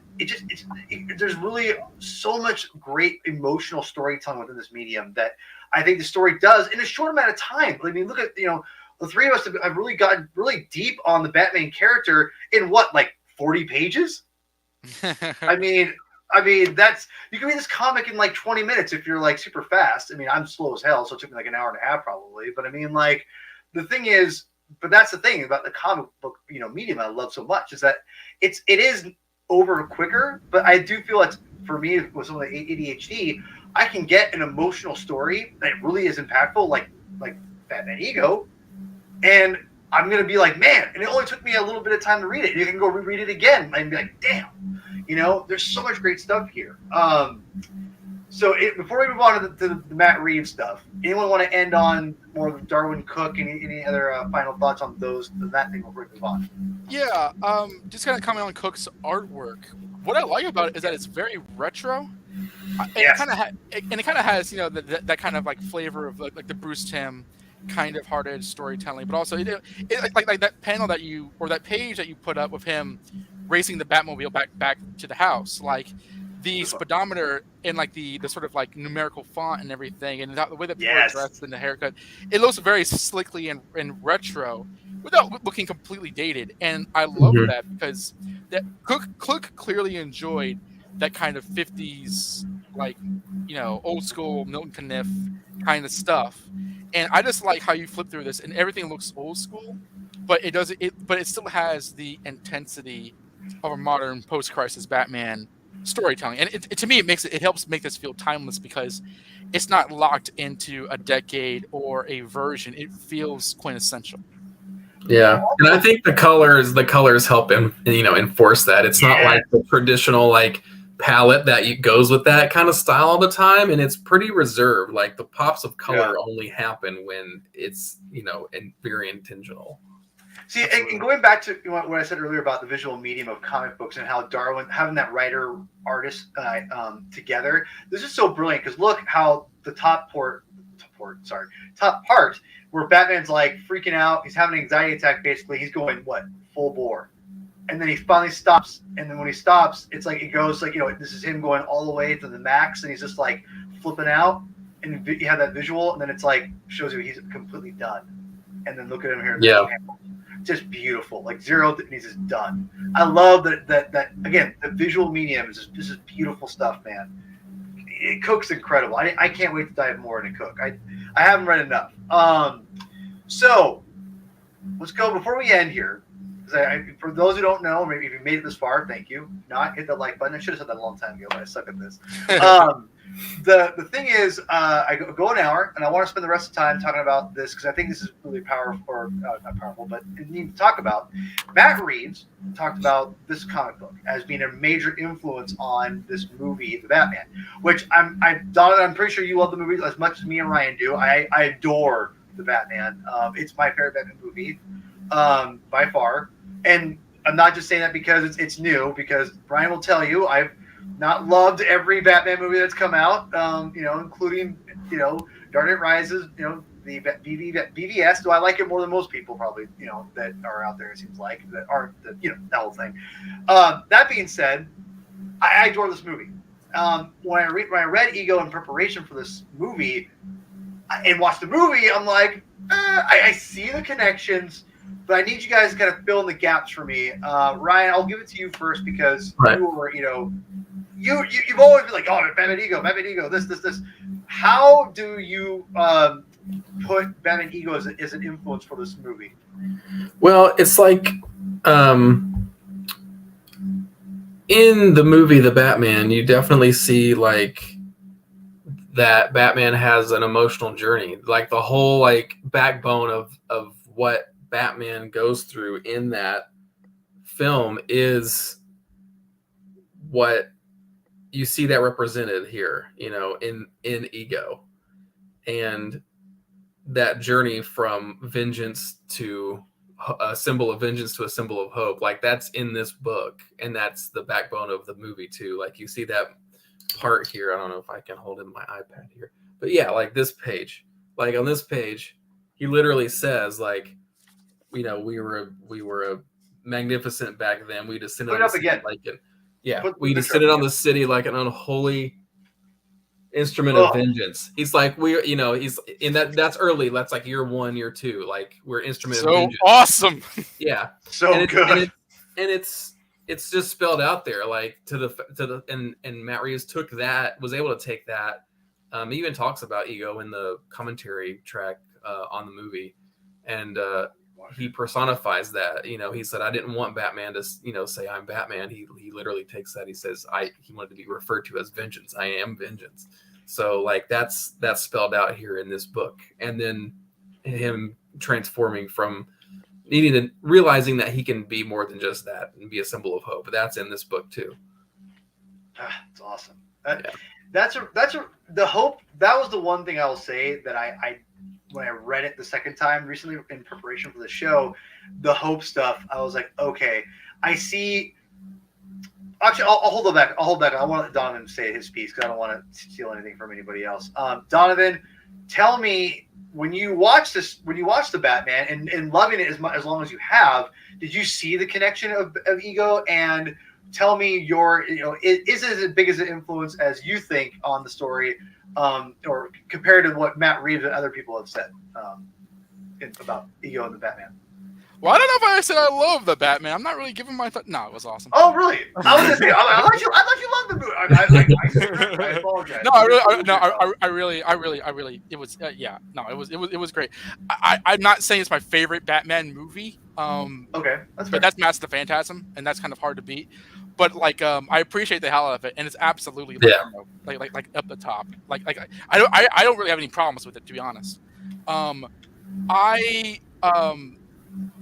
there's really so much great emotional storytelling within this medium that I think the story does in a short amount of time. I mean, look at, the three of us have really gotten really deep on the Batman character in what, like 40 pages? I mean, I mean, you can read this comic in like 20 minutes if you're like super fast. I mean, I'm slow as hell, so it took me like an hour and a half probably. But I mean, like, the thing is, but that's the thing about the comic book, medium I love so much is that it is over quicker. But I do feel it's, for me with some of the ADHD, I can get an emotional story that really is impactful, like Batman Ego, and I'm gonna be like, man, and it only took me a little bit of time to read it. You can go reread it again and be like, damn, there's so much great stuff here. So before we move on to the Matt Reeves stuff, anyone want to end on more of Darwyn Cooke? Any other final thoughts on that thing before we move on? Yeah, just kind of comment on Cooke's artwork. What I like about it is that it's very retro. Yes. It kind of has that kind of like flavor of like the Bruce Timm kind of hard-edged storytelling, but also like that panel that page that you put up with him racing the Batmobile back to the house, like the speedometer and like the sort of like numerical font and everything, and the way that people are dressed and the haircut, it looks very slickly and retro without looking completely dated. And I love that because that Cooke clearly enjoyed that kind of 50s, like, old school Milton Caniff kind of stuff. And I just like how you flip through this and everything looks old school, but it still has the intensity of a modern post-crisis Batman storytelling. And to me, it helps make this feel timeless because it's not locked into a decade or a version. It feels quintessential. Yeah, and I think the colors help enforce that. It's not like the traditional like palette that goes with that kind of style all the time, and it's pretty reserved. Like the pops of color only happen when it's and very intentional. See, and going back to what I said earlier about the visual medium of comic books and how Darwyn having that writer artist together, this is so brilliant because look how the top part where Batman's like freaking out, he's having an anxiety attack. Basically, he's going full bore. And then he finally stops. And then when he stops, it's like it goes like, this is him going all the way to the max. And he's just like flipping out. And you have that visual. And then it's like, shows you he's completely done. And then look at him here. Yeah. Just beautiful. Like zero, and he's just done. I love that again, the visual medium is just beautiful stuff, man. Cooke's incredible. I can't wait to dive more into Cooke. I haven't read enough. So let's go before we end here. For those who don't know, maybe if you made it this far, thank you. Not hit the like button. I should have said that a long time ago, but I suck at this. The thing is, I go an hour, and I want to spend the rest of the time talking about this because I think this is really powerful, or not powerful, but need to talk about. Matt Reeves talked about this comic book as being a major influence on this movie, The Batman, which I'm pretty sure you love the movie as much as me and Ryan do. I adore The Batman. It's my favorite Batman movie by far. And I'm not just saying that because it's new, because Brian will tell you I've not loved every Batman movie that's come out, including, Dark Knight Rises, the BVS. Do I like it more than most people probably, that are out there, it seems like, that aren't, that whole thing. That being said, I adore this movie. When I read Ego in preparation for this movie and watched the movie, I'm like, I see the connections, but I need you guys to kind of fill in the gaps for me. Ryan, I'll give it to you first because you were, you've always been like, oh, Batman Ego, this. How do you put Batman Ego as an influence for this movie? Well, it's like in the movie The Batman, you definitely see like that Batman has an emotional journey, like the whole like backbone of what Batman goes through in that film is what you see that represented here, in Ego, and that journey from vengeance to a symbol of vengeance to a symbol of hope. Like that's in this book, and that's the backbone of the movie too. Like you see that part here. I don't know if I can hold it in my iPad here, but yeah, like this page, like on this page, he literally says like, we were magnificent back then. We descended on the city we descended on the city like an unholy instrument of vengeance. He's like, he's in that's early. That's like year 1, year 2. Like we're instrument of vengeance. So awesome. Yeah. So good. And it's it's just spelled out there, like to the and Matt Reeves was able to take that. He even talks about ego in the commentary track on the movie, and he personifies that. He said, "I didn't want Batman to say I'm Batman." He literally takes that. He says, he wanted to be referred to as vengeance. I am vengeance. So like that's spelled out here in this book, and then him transforming from realizing that he can be more than just that and be a symbol of hope. That's in this book too. It's awesome. That's the hope. That was the one thing I will say that I when I read it the second time recently in preparation for the show, the hope stuff, I was like, okay, I see. Actually, I'll hold it back. I want to let Donovan say his piece because I don't want to steal anything from anybody else. Donovan, tell me, when you watch the Batman and loving it as long as you have, did you see the connection of ego? And tell me is it as big as an influence as you think on the story, or compared to what Matt Reeves and other people have said about ego and the Batman? Well, I don't know if I said I love the Batman. I'm not really giving my thought. No, it was awesome. Oh, really? I was gonna say, I thought you loved the movie. I apologize. No, I really, it was, it was great. I'm not saying it's my favorite Batman movie. Okay, that's fair. But that's Master the Phantasm, and that's kind of hard to beat. But like, I appreciate the hell out of it, and it's absolutely like up the top. Like I don't really have any problems with it, to be honest.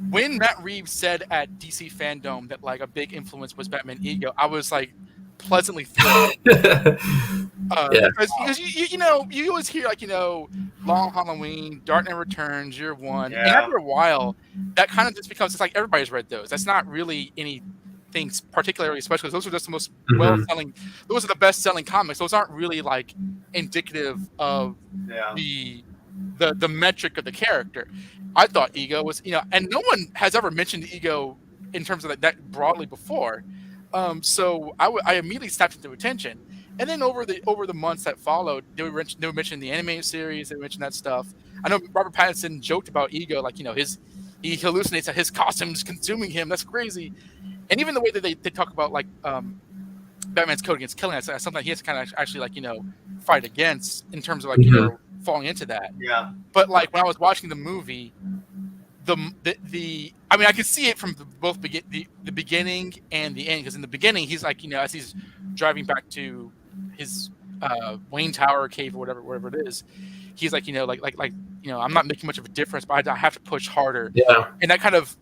When Matt Reeves said at DC Fandom that like a big influence was Batman ego, I was like pleasantly thrilled. Because you always hear like Long Halloween, Dark Knight Returns, Year One, and after a while, that kind of just becomes, it's like everybody's read those. That's not really anything particularly special. Those are just the most well-selling. Those are the best-selling comics. Those aren't really like indicative of the metric of the character. I thought ego was, and no one has ever mentioned ego in terms of that broadly before. So I immediately snapped into attention. And then over the months that followed, they were mentioning the animated series. They mentioned that stuff. I know Robert Pattinson joked about ego, like he hallucinates that his costume's consuming him. That's crazy. And even the way that they talk about like Batman's code against killing, that's something he has to kind of actually fight against in terms of falling into that. Yeah. But like when I was watching the movie, I could see it from both the beginning and the end, because in the beginning he's like, as he's driving back to his Wayne Tower cave or whatever it is, he's like, I'm not making much of a difference, but I have to push harder. Yeah. And that kind of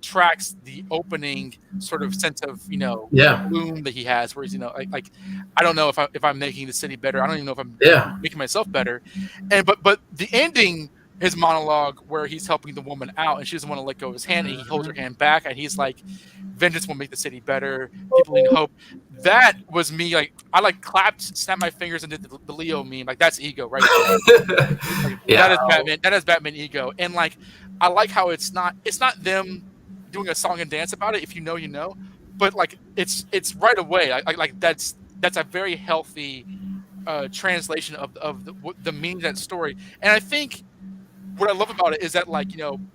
tracks the opening sort of sense of gloom that he has, where he's like I don't know if I'm making the city better. I don't even know if I'm making myself better. And but the ending, his monologue where he's helping the woman out and she doesn't want to let go of his hand, and he holds her hand back and he's like, vengeance will make the city better, people need hope. That was me. Like I clapped, snapped my fingers, and did the Leo meme. Like that's ego right there. That is Batman. That is Batman ego. And like I like how it's not them doing a song and dance about it. If you know, but like it's right away. Like that's a very healthy translation of the meaning of that story. And I think what I love about it is that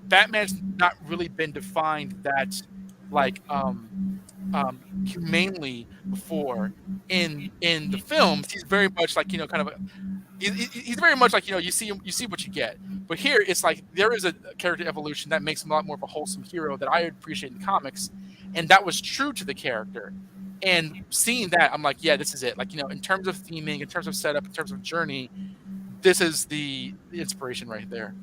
Batman's not really been defined that humanely before in the films. He's very much he's very much you see what you get. But here it's like there is a character evolution that makes him a lot more of a wholesome hero that I appreciate in the comics, and that was true to the character. And seeing that, I'm like, yeah, this is it. In terms of theming, in terms of setup, in terms of journey, this is the inspiration right there.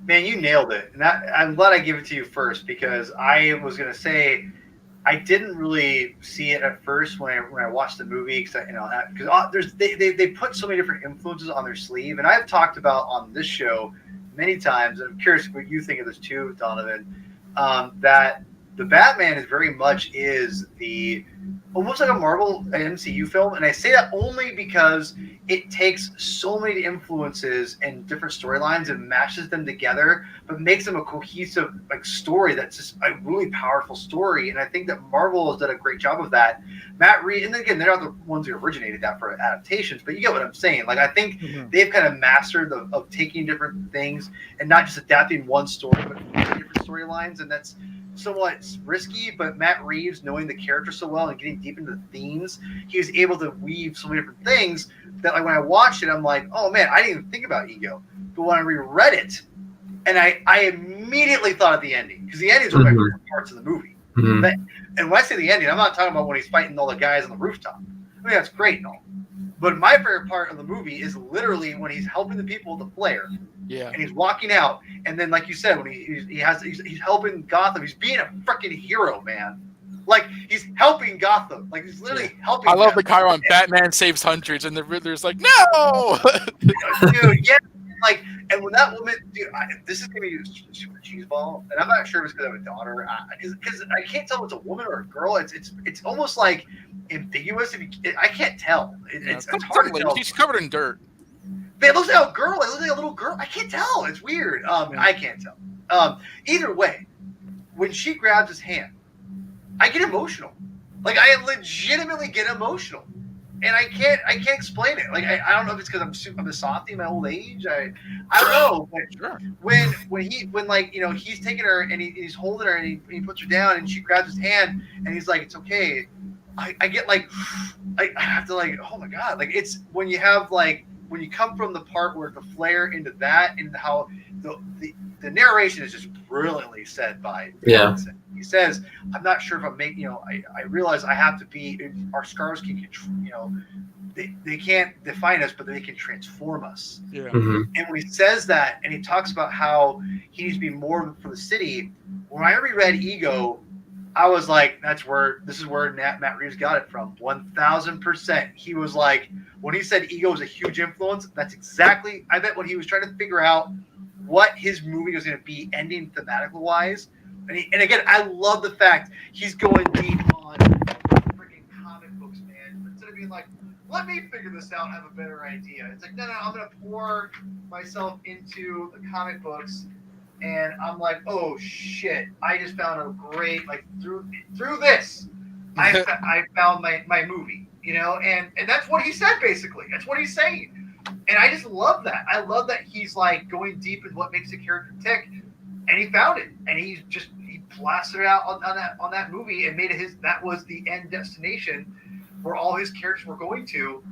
Man, you nailed it. And I'm glad I gave it to you first, because I was going to say I didn't really see it at first when I watched the movie, because they put so many different influences on their sleeve. And I've talked about on this show many times, and I'm curious what you think of this too, Donovan, that the Batman very much is almost like a Marvel MCU film. And I say that only because it takes so many influences and different storylines and mashes them together, but makes them a cohesive story that's just a really powerful story. And I think that Marvel has done a great job of that. Matt Reeves, and again, they're not the ones who originated that for adaptations, but you get what I'm saying. I think they've kind of mastered of taking different things and not just adapting one story, but different storylines. And that's somewhat risky, but Matt Reeves, knowing the character so well and getting deep into the themes, he was able to weave so many different things that, like, when I watched it, I'm like, oh man, I didn't even think about ego. But when I reread it, and I immediately thought of the ending, because the ending is one of my favorite parts of the movie. And when I say the ending, I'm not talking about when he's fighting all the guys on the rooftop. I mean, that's great and all. But my favorite part of the movie is literally when he's helping the people with the flare. Yeah. And he's walking out. And then, like you said, when he's helping Gotham, he's being a freaking hero, man. Like, he's helping Gotham. Like, he's literally helping I love them. the Chiron Batman saves hundreds, and the Riddler's like, no! Dude, yeah. Like, and when that woman, dude, this is gonna be super cheeseball, and I'm not sure if it's because I have a daughter, because I can't tell if it's a woman or a girl. It's almost like ambiguous. I can't tell. It's hard to tell. She's covered in dirt. It looks like a girl. It looks like a little girl. I can't tell. It's weird. I can't tell. Either way, when she grabs his hand, I get emotional. Like, I legitimately get emotional. And I can't explain it. Like, I don't know if it's because I'm a softie in my old age. I don't know. But sure. when like, you know, he's taking her and he's holding her and he puts her down and she grabs his hand and he's like, it's okay. I get like, I have to, like, oh my God. Like, it's when you have, like, when you come from the part where the flare into that, into how the narration is just brilliantly said by Pattinson. He says, I'm not sure if I'm making, you know, I realize I have to be, our scars can control, you know, they can't define us, but they can transform us. Yeah. Mm-hmm. And when he says that, and he talks about how he needs to be more for the city, when I reread Ego, I was like, this is where Matt Reeves got it from. 1000%. He was like, when he said ego was a huge influence, that's exactly, I bet, when he was trying to figure out what his movie was going to be ending thematically wise. And again, I love the fact he's going deep on freaking comic books, man. Instead of being like, let me figure this out, have a better idea. It's like, no, I'm going to pour myself into the comic books. And I'm like, oh shit! I just found a great, like, through this, I found my movie, you know, and that's what he said basically. That's what he's saying, and I just love that. I love that he's like going deep in what makes a character tick, and he found it, and he blasted it out on that movie and made it his. That was the end destination where all his characters were going to,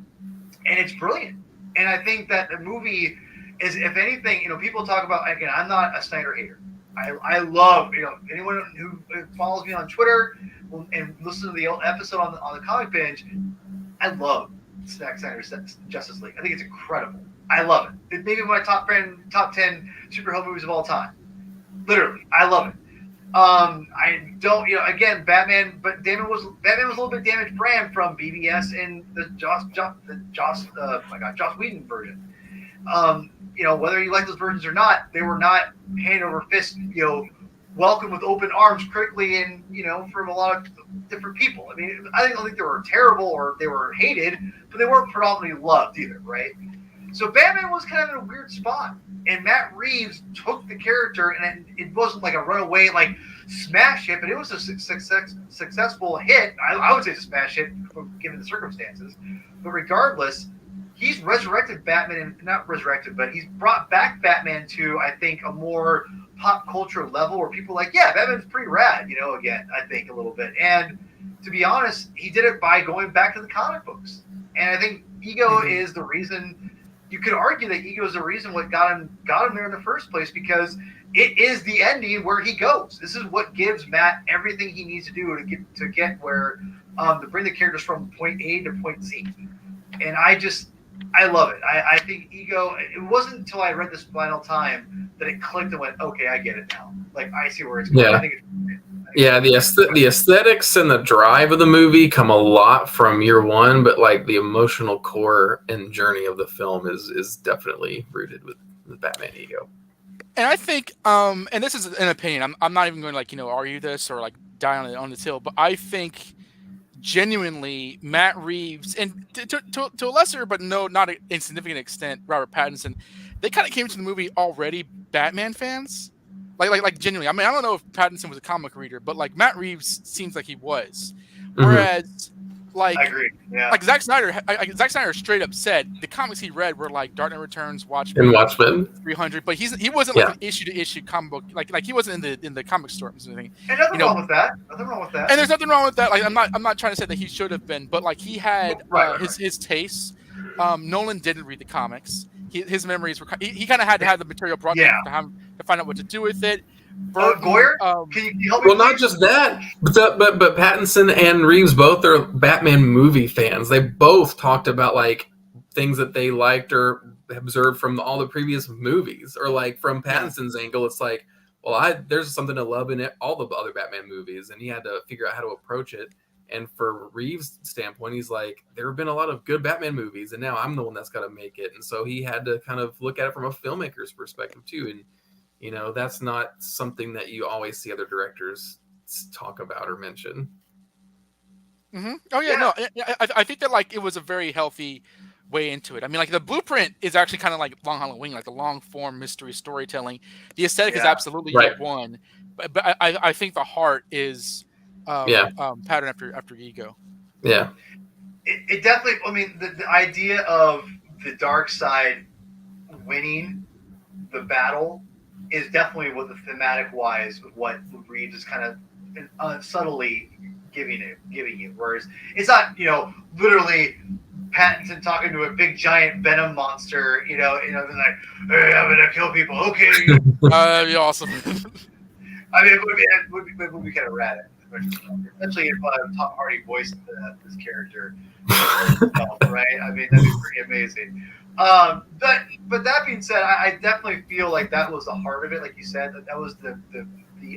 and it's brilliant. And I think that the movie is, if anything, you know, people talk about, again, I'm not a Snyder hater. I love, you know, anyone who follows me on Twitter and listens to the episode on the Comic Binge, I love Zack Snyder's Justice League. I think it's incredible. I love it. It's maybe my top 10 superhero movies of all time. Literally, I love it. I don't, you know, again, Batman was a little bit damaged brand from BBS and the Joss Whedon version. You know, whether you like those versions or not, they were not hand over fist, you know, welcome with open arms critically, and, you know, from a lot of different people. I mean, I don't think they were terrible or they were hated, but they weren't predominantly loved either, right? So Batman was kind of in a weird spot, and Matt Reeves took the character, and it wasn't like a runaway, like, smash hit, but it was a successful hit. I would say it's a smash hit given the circumstances, but regardless, he's resurrected Batman, and not resurrected, but he's brought back Batman to, I think, a more pop culture level where people are like, yeah, Batman's pretty rad, you know, again, I think a little bit. And to be honest, he did it by going back to the comic books. And I think Ego is the reason. You could argue that Ego is the reason what got him there in the first place, because it is the ending where he goes. This is what gives Matt everything he needs to do to get where, to bring the characters from point A to point Z. And I love it. I think Ego, it wasn't until I read this final time that it clicked and went, okay, I get it now. Like, I see where it's going. Yeah. I think The aesthetics and the drive of the movie come a lot from year one, but like the emotional core and journey of the film is definitely rooted with Batman Ego. And I think, and this is an opinion, I'm not even going to, like, you know, argue this or like die on this hill, but I think genuinely Matt Reeves, and to a lesser but not an insignificant extent, Robert Pattinson, they kind of came to the movie already Batman fans. Like genuinely. I mean, I don't know if Pattinson was a comic reader, but like Matt Reeves seems like he was. Whereas Like, I agree. Yeah. like Zack Snyder straight up said the comics he read were like Dark Knight Returns, And Watchmen, Watchmen. 300, but he wasn't like Yeah. an issue to issue comic book. Like he wasn't in the comic store or anything. And nothing wrong with that. Nothing wrong with that. And there's nothing wrong with that. Like I'm not trying to say that he should have been, but like he had Right. his tastes. Nolan didn't read the comics. His memories were. He kind of had to have the material brought to him to find out what to do with it. Burton, Goyer, can you help me? Well, not just that, but Pattinson and Reeves both are Batman movie fans. They both talked about like things that they liked or observed from all the previous movies, or like from Pattinson's angle, it's like, well, there's something to love in all the other Batman movies, and he had to figure out how to approach it. And for Reeves' standpoint, he's like, there have been a lot of good Batman movies, and now I'm the one that's got to make it. And so he had to kind of look at it from a filmmaker's perspective too. And you know, that's not something that you always see other directors talk about or mention. Mm-hmm. Oh yeah, no, I think that like it was a very healthy way into it. I mean, like the blueprint is actually kind of like Long Halloween, like the long form mystery storytelling. The aesthetic is absolutely year one, but I think the heart is pattern after ego. Yeah, it definitely. I mean, the idea of the dark side winning the battle is definitely what the thematic wise of what Reeves is kind of subtly giving you. Whereas it's not, literally Pattinson talking to a big giant venom monster, they're like, hey, I'm gonna kill people. Okay. That'd be awesome. I mean, it would be kind of rad. Especially if Tom Hardy voiced this character, right? I mean, that'd be pretty amazing. But that being said, I definitely feel like that was the heart of it. Like you said, that was the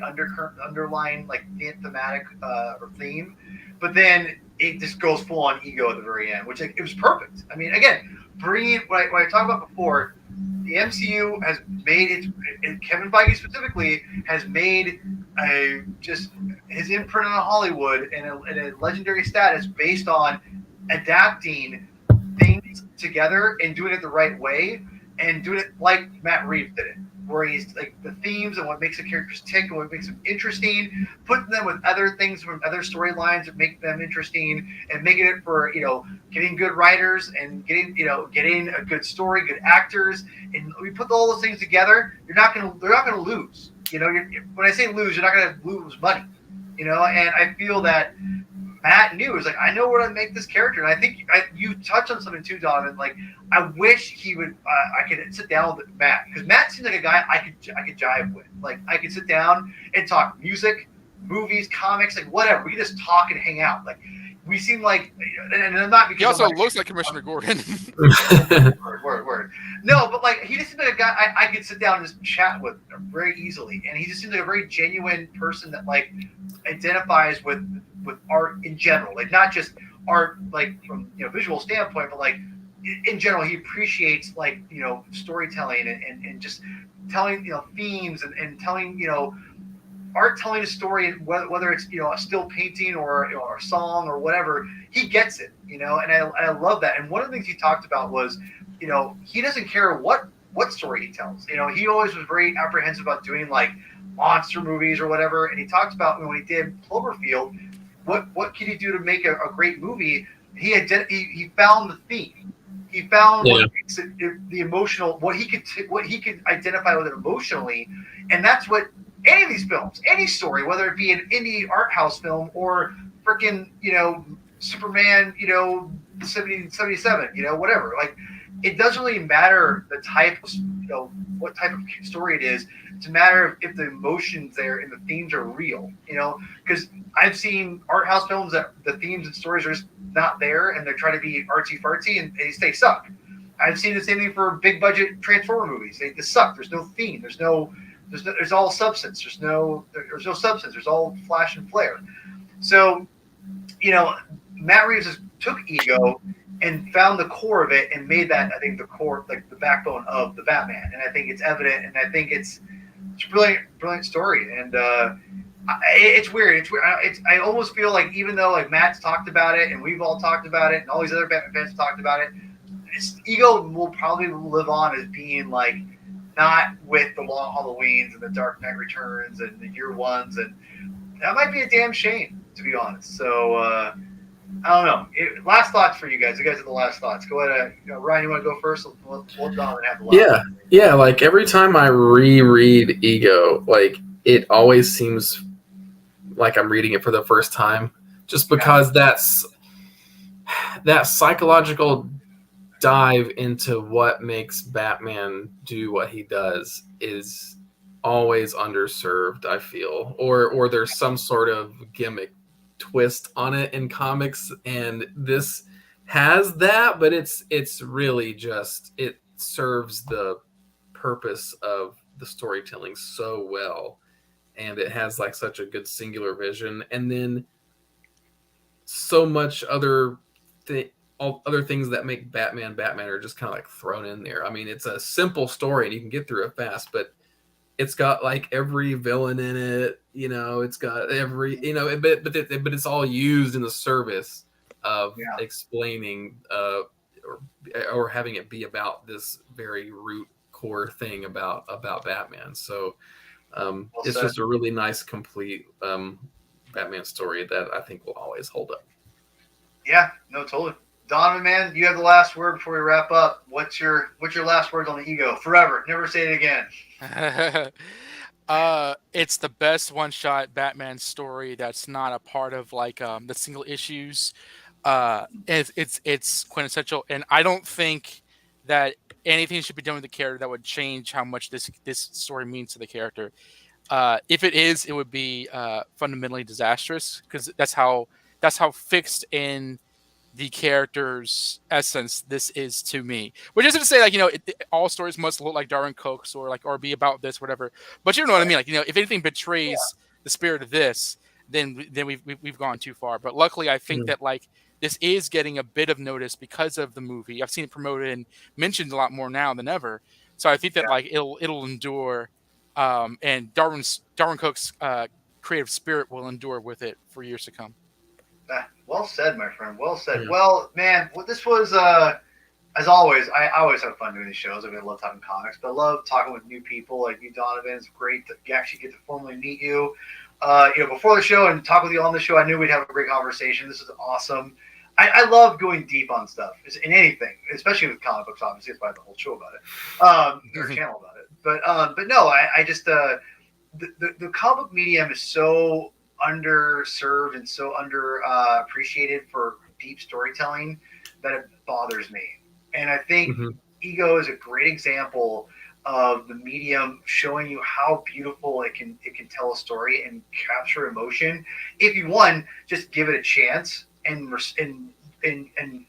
undercurrent, underlying like thematic or theme. But then it just goes full on ego at the very end, which it was perfect. I mean, again, bringing what I talked about before. The MCU has made it, and Kevin Feige specifically has made just his imprint on Hollywood and a legendary status based on adapting things together and doing it the right way and doing it like Matt Reeves did it, where he's like the themes and what makes the characters tick and what makes them interesting, putting them with other things from other storylines that make them interesting, and making it for getting good writers and getting a good story, good actors, and we put all those things together. They're not gonna lose. When I say lose, you're not gonna lose money. And I feel that Matt knew. It was like, I know where to make this character, and I think you touched on something too, Donovan. Like, I wish he would. I could sit down with Matt, because Matt seems like a guy I could jive with. Like, I could sit down and talk music, movies, comics, like whatever. We could just talk and hang out. Like, we seem like, and I'm not because he also looks like Commissioner Gordon. word. No, but like, he just seems like a guy I could sit down and just chat with very easily, and he just seems like a very genuine person that like identifies with art in general, like not just art like from visual standpoint, but like in general he appreciates like storytelling and just telling themes and telling art, telling a story, whether it's a still painting or a song or whatever. He gets it, and I love that. And one of the things he talked about was he doesn't care what story he tells. He always was very apprehensive about doing like monster movies or whatever, and he talked about when he did Cloverfield, what can you do to make a great movie? He found the theme. He found what makes it, the emotional, what he could identify with it emotionally, and that's what any of these films, any story, whether it be an indie art house film or freaking Superman 77, whatever. Like, it doesn't really matter the type of what type of story it is. It's a matter of if the emotions there and the themes are real, because I've seen art house films that the themes and stories are just not there, and they're trying to be artsy fartsy, and they suck. I've seen the same thing for big budget Transformer movies. They just suck. There's no theme. There's all substance. There's no substance. There's all flash and flare. So, Matt Reeves took ego and found the core of it and made that, I think, the core, like the backbone of the Batman. And I think it's evident, and I think it's a brilliant story. And it's weird. It's weird. I almost feel like, even though like Matt's talked about it and we've all talked about it and all these other Batman fans talked about it, ego will probably live on as being like not with the Long Halloweens and the Dark Knight Returns and the Year Ones, and that might be a damn shame, to be honest. So I don't know. Last thoughts for you guys. You guys have the last thoughts. Go ahead. Ryan, you want to go first? We'll Donovan have the last. Yeah. Like every time I reread Ego, like it always seems like I'm reading it for the first time, just because that psychological dive into what makes Batman do what he does is always underserved, I feel, or there's some sort of gimmick twist on it in comics, and this has that, but it's really just it serves the purpose of the storytelling so well, and it has like such a good singular vision, and then so much all other things that make Batman are just kind of like thrown in there. I mean, it's a simple story and you can get through it fast, but it's got like every villain in it. It's got every but it's all used in the service of explaining or having it be about this very root core thing about Batman. So it's just a really nice, complete Batman story that I think will always hold up. Yeah, no, totally. Donovan, man, you have the last word before we wrap up. What's your last words on the Ego? Forever, never say it again. It's the best one-shot Batman story that's not a part of like the single issues. It's quintessential, and I don't think that anything should be done with the character that would change how much this story means to the character. If it is, it would be fundamentally disastrous because that's how fixed in the character's essence this is to me. Which isn't to say like all stories must look like Darwyn Cooke's or be about this whatever. But you know what I mean? Like if anything betrays the spirit of this, then we've gone too far. But luckily, I think that like this is getting a bit of notice because of the movie. I've seen it promoted and mentioned a lot more now than ever. So I think that like it'll endure. And Darwyn Cooke's creative spirit will endure with it for years to come. Well said, my friend. Well said. Yeah. Well, man, this was as always. I always have fun doing these shows. I mean, I love talking comics, but I love talking with new people like you, Donovan. It's great to actually get to formally meet you. Before the show and talk with you on the show, I knew we'd have a great conversation. This is awesome. I love going deep on stuff in anything, especially with comic books. Obviously, it's why I have the whole show about it, or channel about it. But no, I just the comic medium is so underserved and so appreciated for deep storytelling that it bothers me. And I think Ego is a great example of the medium showing you how beautiful it can tell a story and capture emotion. If you just give it a chance and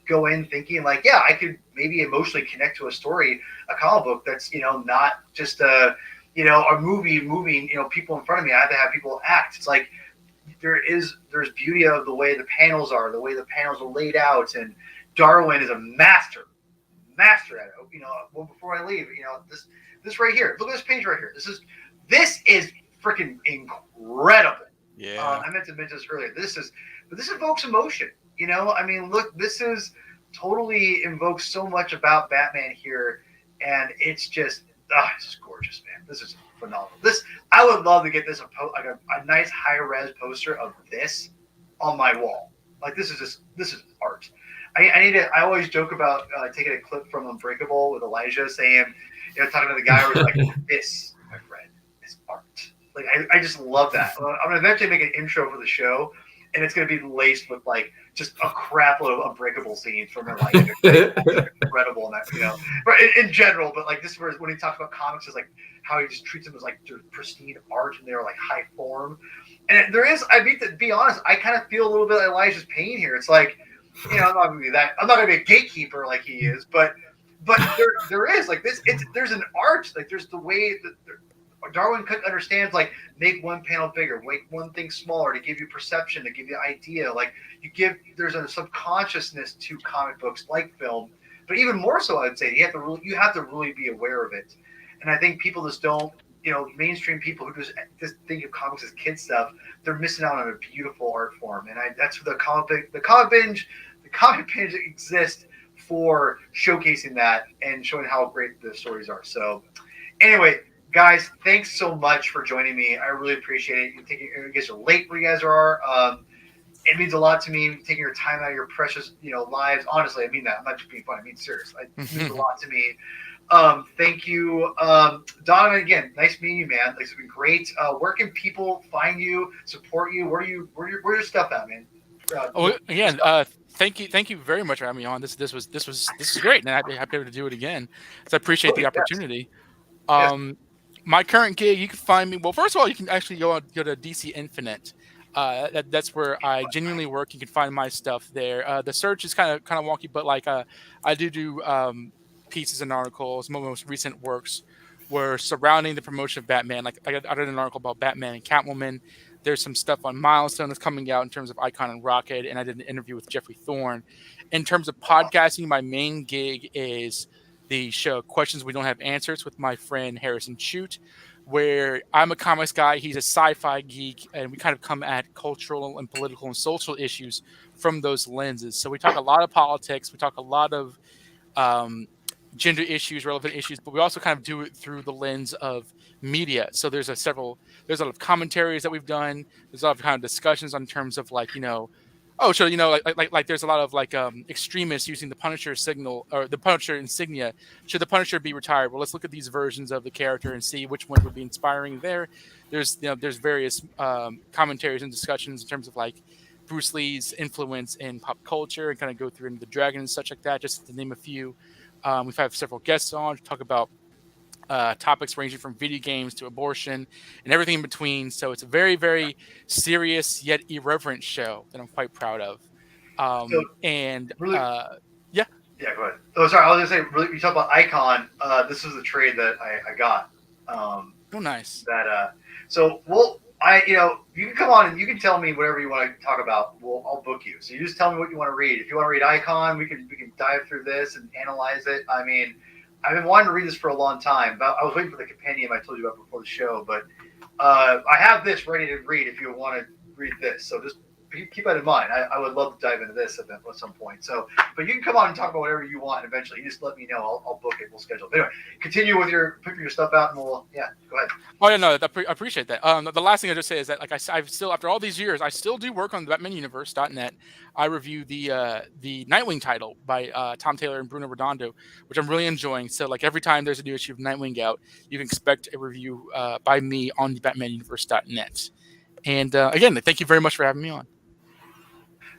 go in thinking like, yeah, I could maybe emotionally connect to a story, a comic book that's not just a movie moving people in front of me. I have to have people act. It's like there's beauty of the way the panels are, the way the panels are laid out, and Darwyn is a master at it. Before I leave, this right here. Look at this page right here. This is freaking incredible. Yeah. I meant to mention this earlier. This evokes emotion. I mean, look, this is totally invokes so much about Batman here, and it's just it's gorgeous, man. This is phenomenal. I would love to get this a nice high res poster of this on my wall. Like this is art. I always joke about taking a clip from Unbreakable with Elijah saying, talking to the guy who's like, this, my friend, is art. Like I just love that. I'm gonna eventually make an intro for the show, and it's gonna be laced with like just a crap load of Unbreakable scenes from Elijah. Incredible in that, but in general. But like this, when he talks about comics, is like how he just treats them as like pristine art and they're like high form. And there is, to be honest, I kind of feel a little bit like Elijah's pain here. It's like, I'm not gonna be that. I'm not gonna be a gatekeeper like he is, but there is like this. There's an art. Like there's the way that Darwyn Cooke understands. Like make one panel bigger, make one thing smaller to give you perception, to give you idea. Like there's a subconsciousness to comic books like film, but even more so, I'd say you have to really be aware of it. And I think people just don't. Mainstream people who just think of comics as kid stuff, they're missing out on a beautiful art form. And that's what the comic binge exists for, showcasing that and showing how great the stories are. So anyway, guys, thanks so much for joining me. I really appreciate it. I guess you're late where you guys are. it means a lot to me taking your time out of your precious, lives. Honestly, I mean that. I'm not just being funny. I mean serious. It means a lot to me. Thank you, Donovan. Again, nice meeting you, man. It's been great. Where can people find you, support you? Where's your stuff at, man? Again, thank you very much for having me on. This is great, and I'd be happy to do it again. So I appreciate the opportunity. Yes. My current gig, you can find me. Well, first of all, you can actually go to DC Infinite. That's where I genuinely work. You can find my stuff there. The search is kind of wonky, but I do pieces and articles. My most recent works were surrounding the promotion of Batman. Like I did an article about Batman and Catwoman. There's some stuff on Milestone that's coming out in terms of Icon and Rocket, and I did an interview with Jeffrey Thorne. In terms of podcasting, my main gig is the show Questions We Don't Have Answers with my friend Harrison Chute, where I'm a comics guy, he's a sci-fi geek, and we kind of come at cultural and political and social issues from those lenses. So we talk a lot of politics, we talk a lot of gender issues, relevant issues, but we also kind of do it through the lens of media. So there's a lot of commentaries that we've done. There's a lot of kind of discussions on terms of there's a lot of extremists using the Punisher signal or the Punisher insignia. Should the Punisher be retired? Well, let's look at these versions of the character and see which one would be inspiring there. There's various commentaries and discussions in terms of Bruce Lee's influence in pop culture and kind of go through into the Dragon and such like that, just to name a few. We've had several guests on to talk about topics ranging from video games to abortion and everything in between. So it's a very, very serious yet irreverent show that I'm quite proud of. Yeah, go ahead. Oh, sorry. I was gonna say, really, you talk about Icon. This is the trade that I got. Nice. You can come on and you can tell me whatever you want to talk about. I'll book you. So you just tell me what you want to read. If you want to read Icon, we can dive through this and analyze it. I mean, I've been wanting to read this for a long time. But I was waiting for the compendium I told you about before the show. But I have this ready to read if you want to read this. So just keep that in mind. I would love to dive into this at some point. So, but you can come on and talk about whatever you want eventually. You just let me know. I'll book it. We'll schedule it. Anyway, continue with picking your stuff out, and go ahead. Oh yeah, no, I appreciate that. The last thing I just say is that I've still, after all these years, I still do work on BatmanUniverse.net. I review the Nightwing title by Tom Taylor and Bruno Redondo, which I'm really enjoying. So every time there's a new issue of Nightwing out, you can expect a review by me on the BatmanUniverse.net. And again, thank you very much for having me on.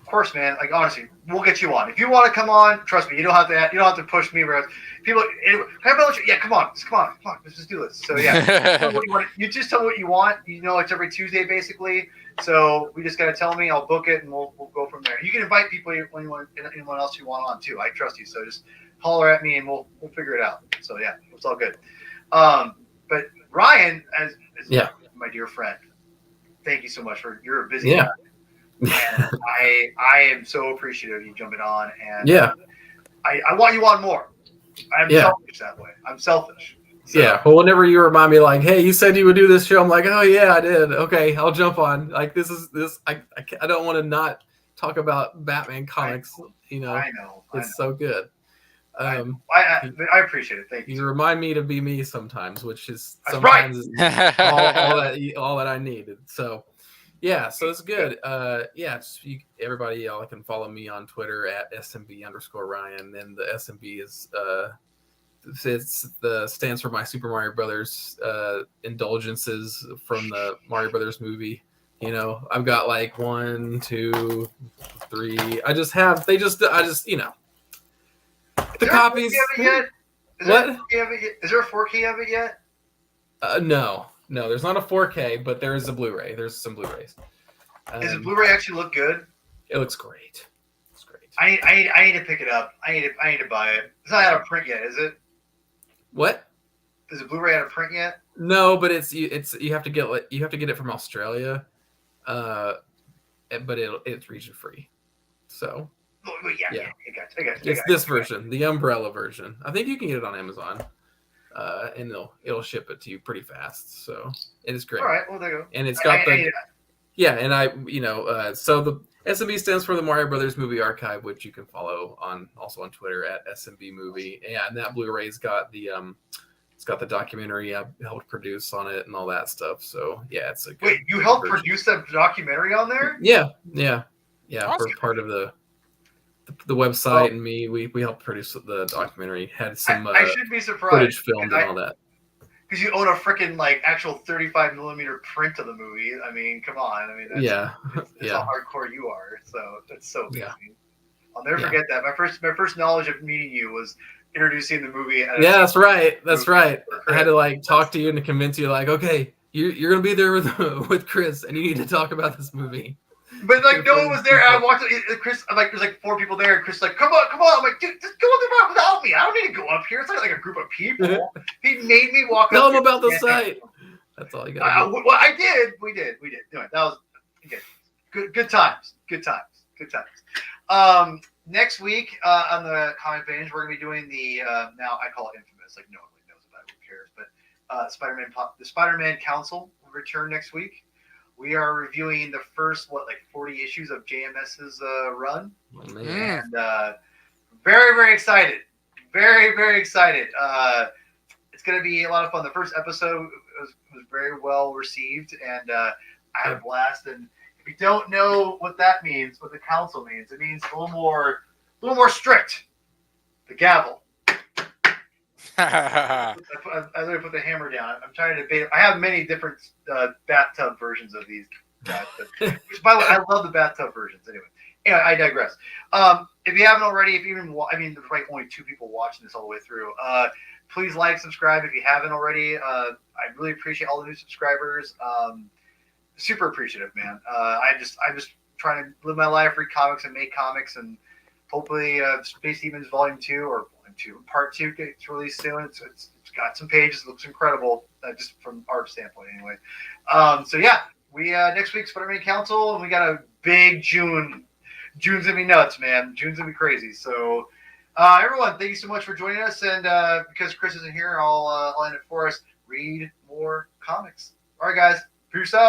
Of course, man. Honestly, we'll get you on. If you want to come on, trust me, you don't have to push me around. People, come on. Let's just do this. So yeah, you just tell me what you want. It's every Tuesday basically. So we just gotta tell me. I'll book it and we'll go from there. You can invite people anyone else you want on too. I trust you. So just holler at me and we'll figure it out. So yeah, it's all good. But Ryan, as my dear friend, thank you so much you're a busy guy. And I am so appreciative of you jumping on, and I want you on more. I'm selfish that way. I'm selfish. So. Yeah. Well, whenever you remind me, hey, you said you would do this show, I'm like, oh yeah, I did. Okay, I'll jump on. I don't want to not talk about Batman comics. I know. It's so good. I appreciate it. Thank you. You remind me to be me sometimes, which is sometimes all that I needed. So. Yeah, so it's good. Everybody, y'all can follow me on Twitter at SMB_Ryan. And the SMB stands for my Super Mario Brothers indulgences from the Mario Brothers movie. I've got 1, 2, 3. The copies. What? Is there a 4K of it yet? No, there's not a 4K, but there is a Blu-ray. There's some Blu-rays. Does the Blu-ray actually look good? It looks great. It's great. I need to pick it up. I need to buy it. It's not out of print yet, is it? What? Is the Blu-ray out of print yet? No, but you have to get it from Australia, but it's region free. So. I got you. It's this version, the umbrella version. I think you can get it on Amazon. And it'll ship it to you pretty fast. So it is great. All right, well there you go. And it's got so the SMB stands for the Mario Brothers Movie Archive, which you can follow also on Twitter at SMB Movie. Yeah, and that Blu-ray's got the documentary I helped produce on it and all that stuff. So yeah, it's a good. Wait, you helped produce that documentary on there? Yeah. Yeah, Awesome. we're part of the website, and we helped produce the documentary. Had some I should be surprised. footage filmed and all that. Because you own a freaking like actual 35 millimeter print of the movie. I mean, come on. I mean, it's how hardcore you are. So that's so amazing. Yeah. I'll never forget that. My first knowledge of meeting you was introducing the movie. Yeah, that's right. That's right. I had to like talk to you and to convince you, like, okay, you're gonna be there with Chris, and you need to talk about this movie. But like no one was there. I watched it. Chris, I'm like, there's like 4 people there, and Chris like, come on. I'm like, dude, just go up there without me. I don't need to go up here. It's not like a group of people. He made me walk. Tell him about the site. That's all you got. Well, I did. We did. Anyway, that was good times. Next week on the Comic Binge, we're gonna be doing the now I call it infamous. Like no one really knows about it. Who cares? But the Spider-Man Council will return next week. We are reviewing the first 40 issues of JMS's run, and very, very excited. Very, very excited. It's going to be a lot of fun. The first episode was very well received, and I had a blast. And if you don't know what that means, what the council means, it means a little more strict. The gavel. I literally put the hammer down. I'm trying to debate. I have many different bathtub versions of these guys. Which, by the way, I love the bathtub versions. Anyway, I digress. If you haven't already, there's probably only 2 people watching this all the way through. Please like, subscribe if you haven't already. I really appreciate all the new subscribers. Super appreciative, man. I'm just trying to live my life, read comics, and make comics, and hopefully Space Demons Volume 2 or Part 2 gets released soon. It's got some pages. It looks incredible, just from art standpoint anyway. So yeah, we next week Spider-Man Council, and we got a big June. June's gonna be nuts, man. June's gonna be crazy. So everyone, thank you so much for joining us. And because Chris isn't here, I'll end it for us. Read more comics. All right, guys. Peace out.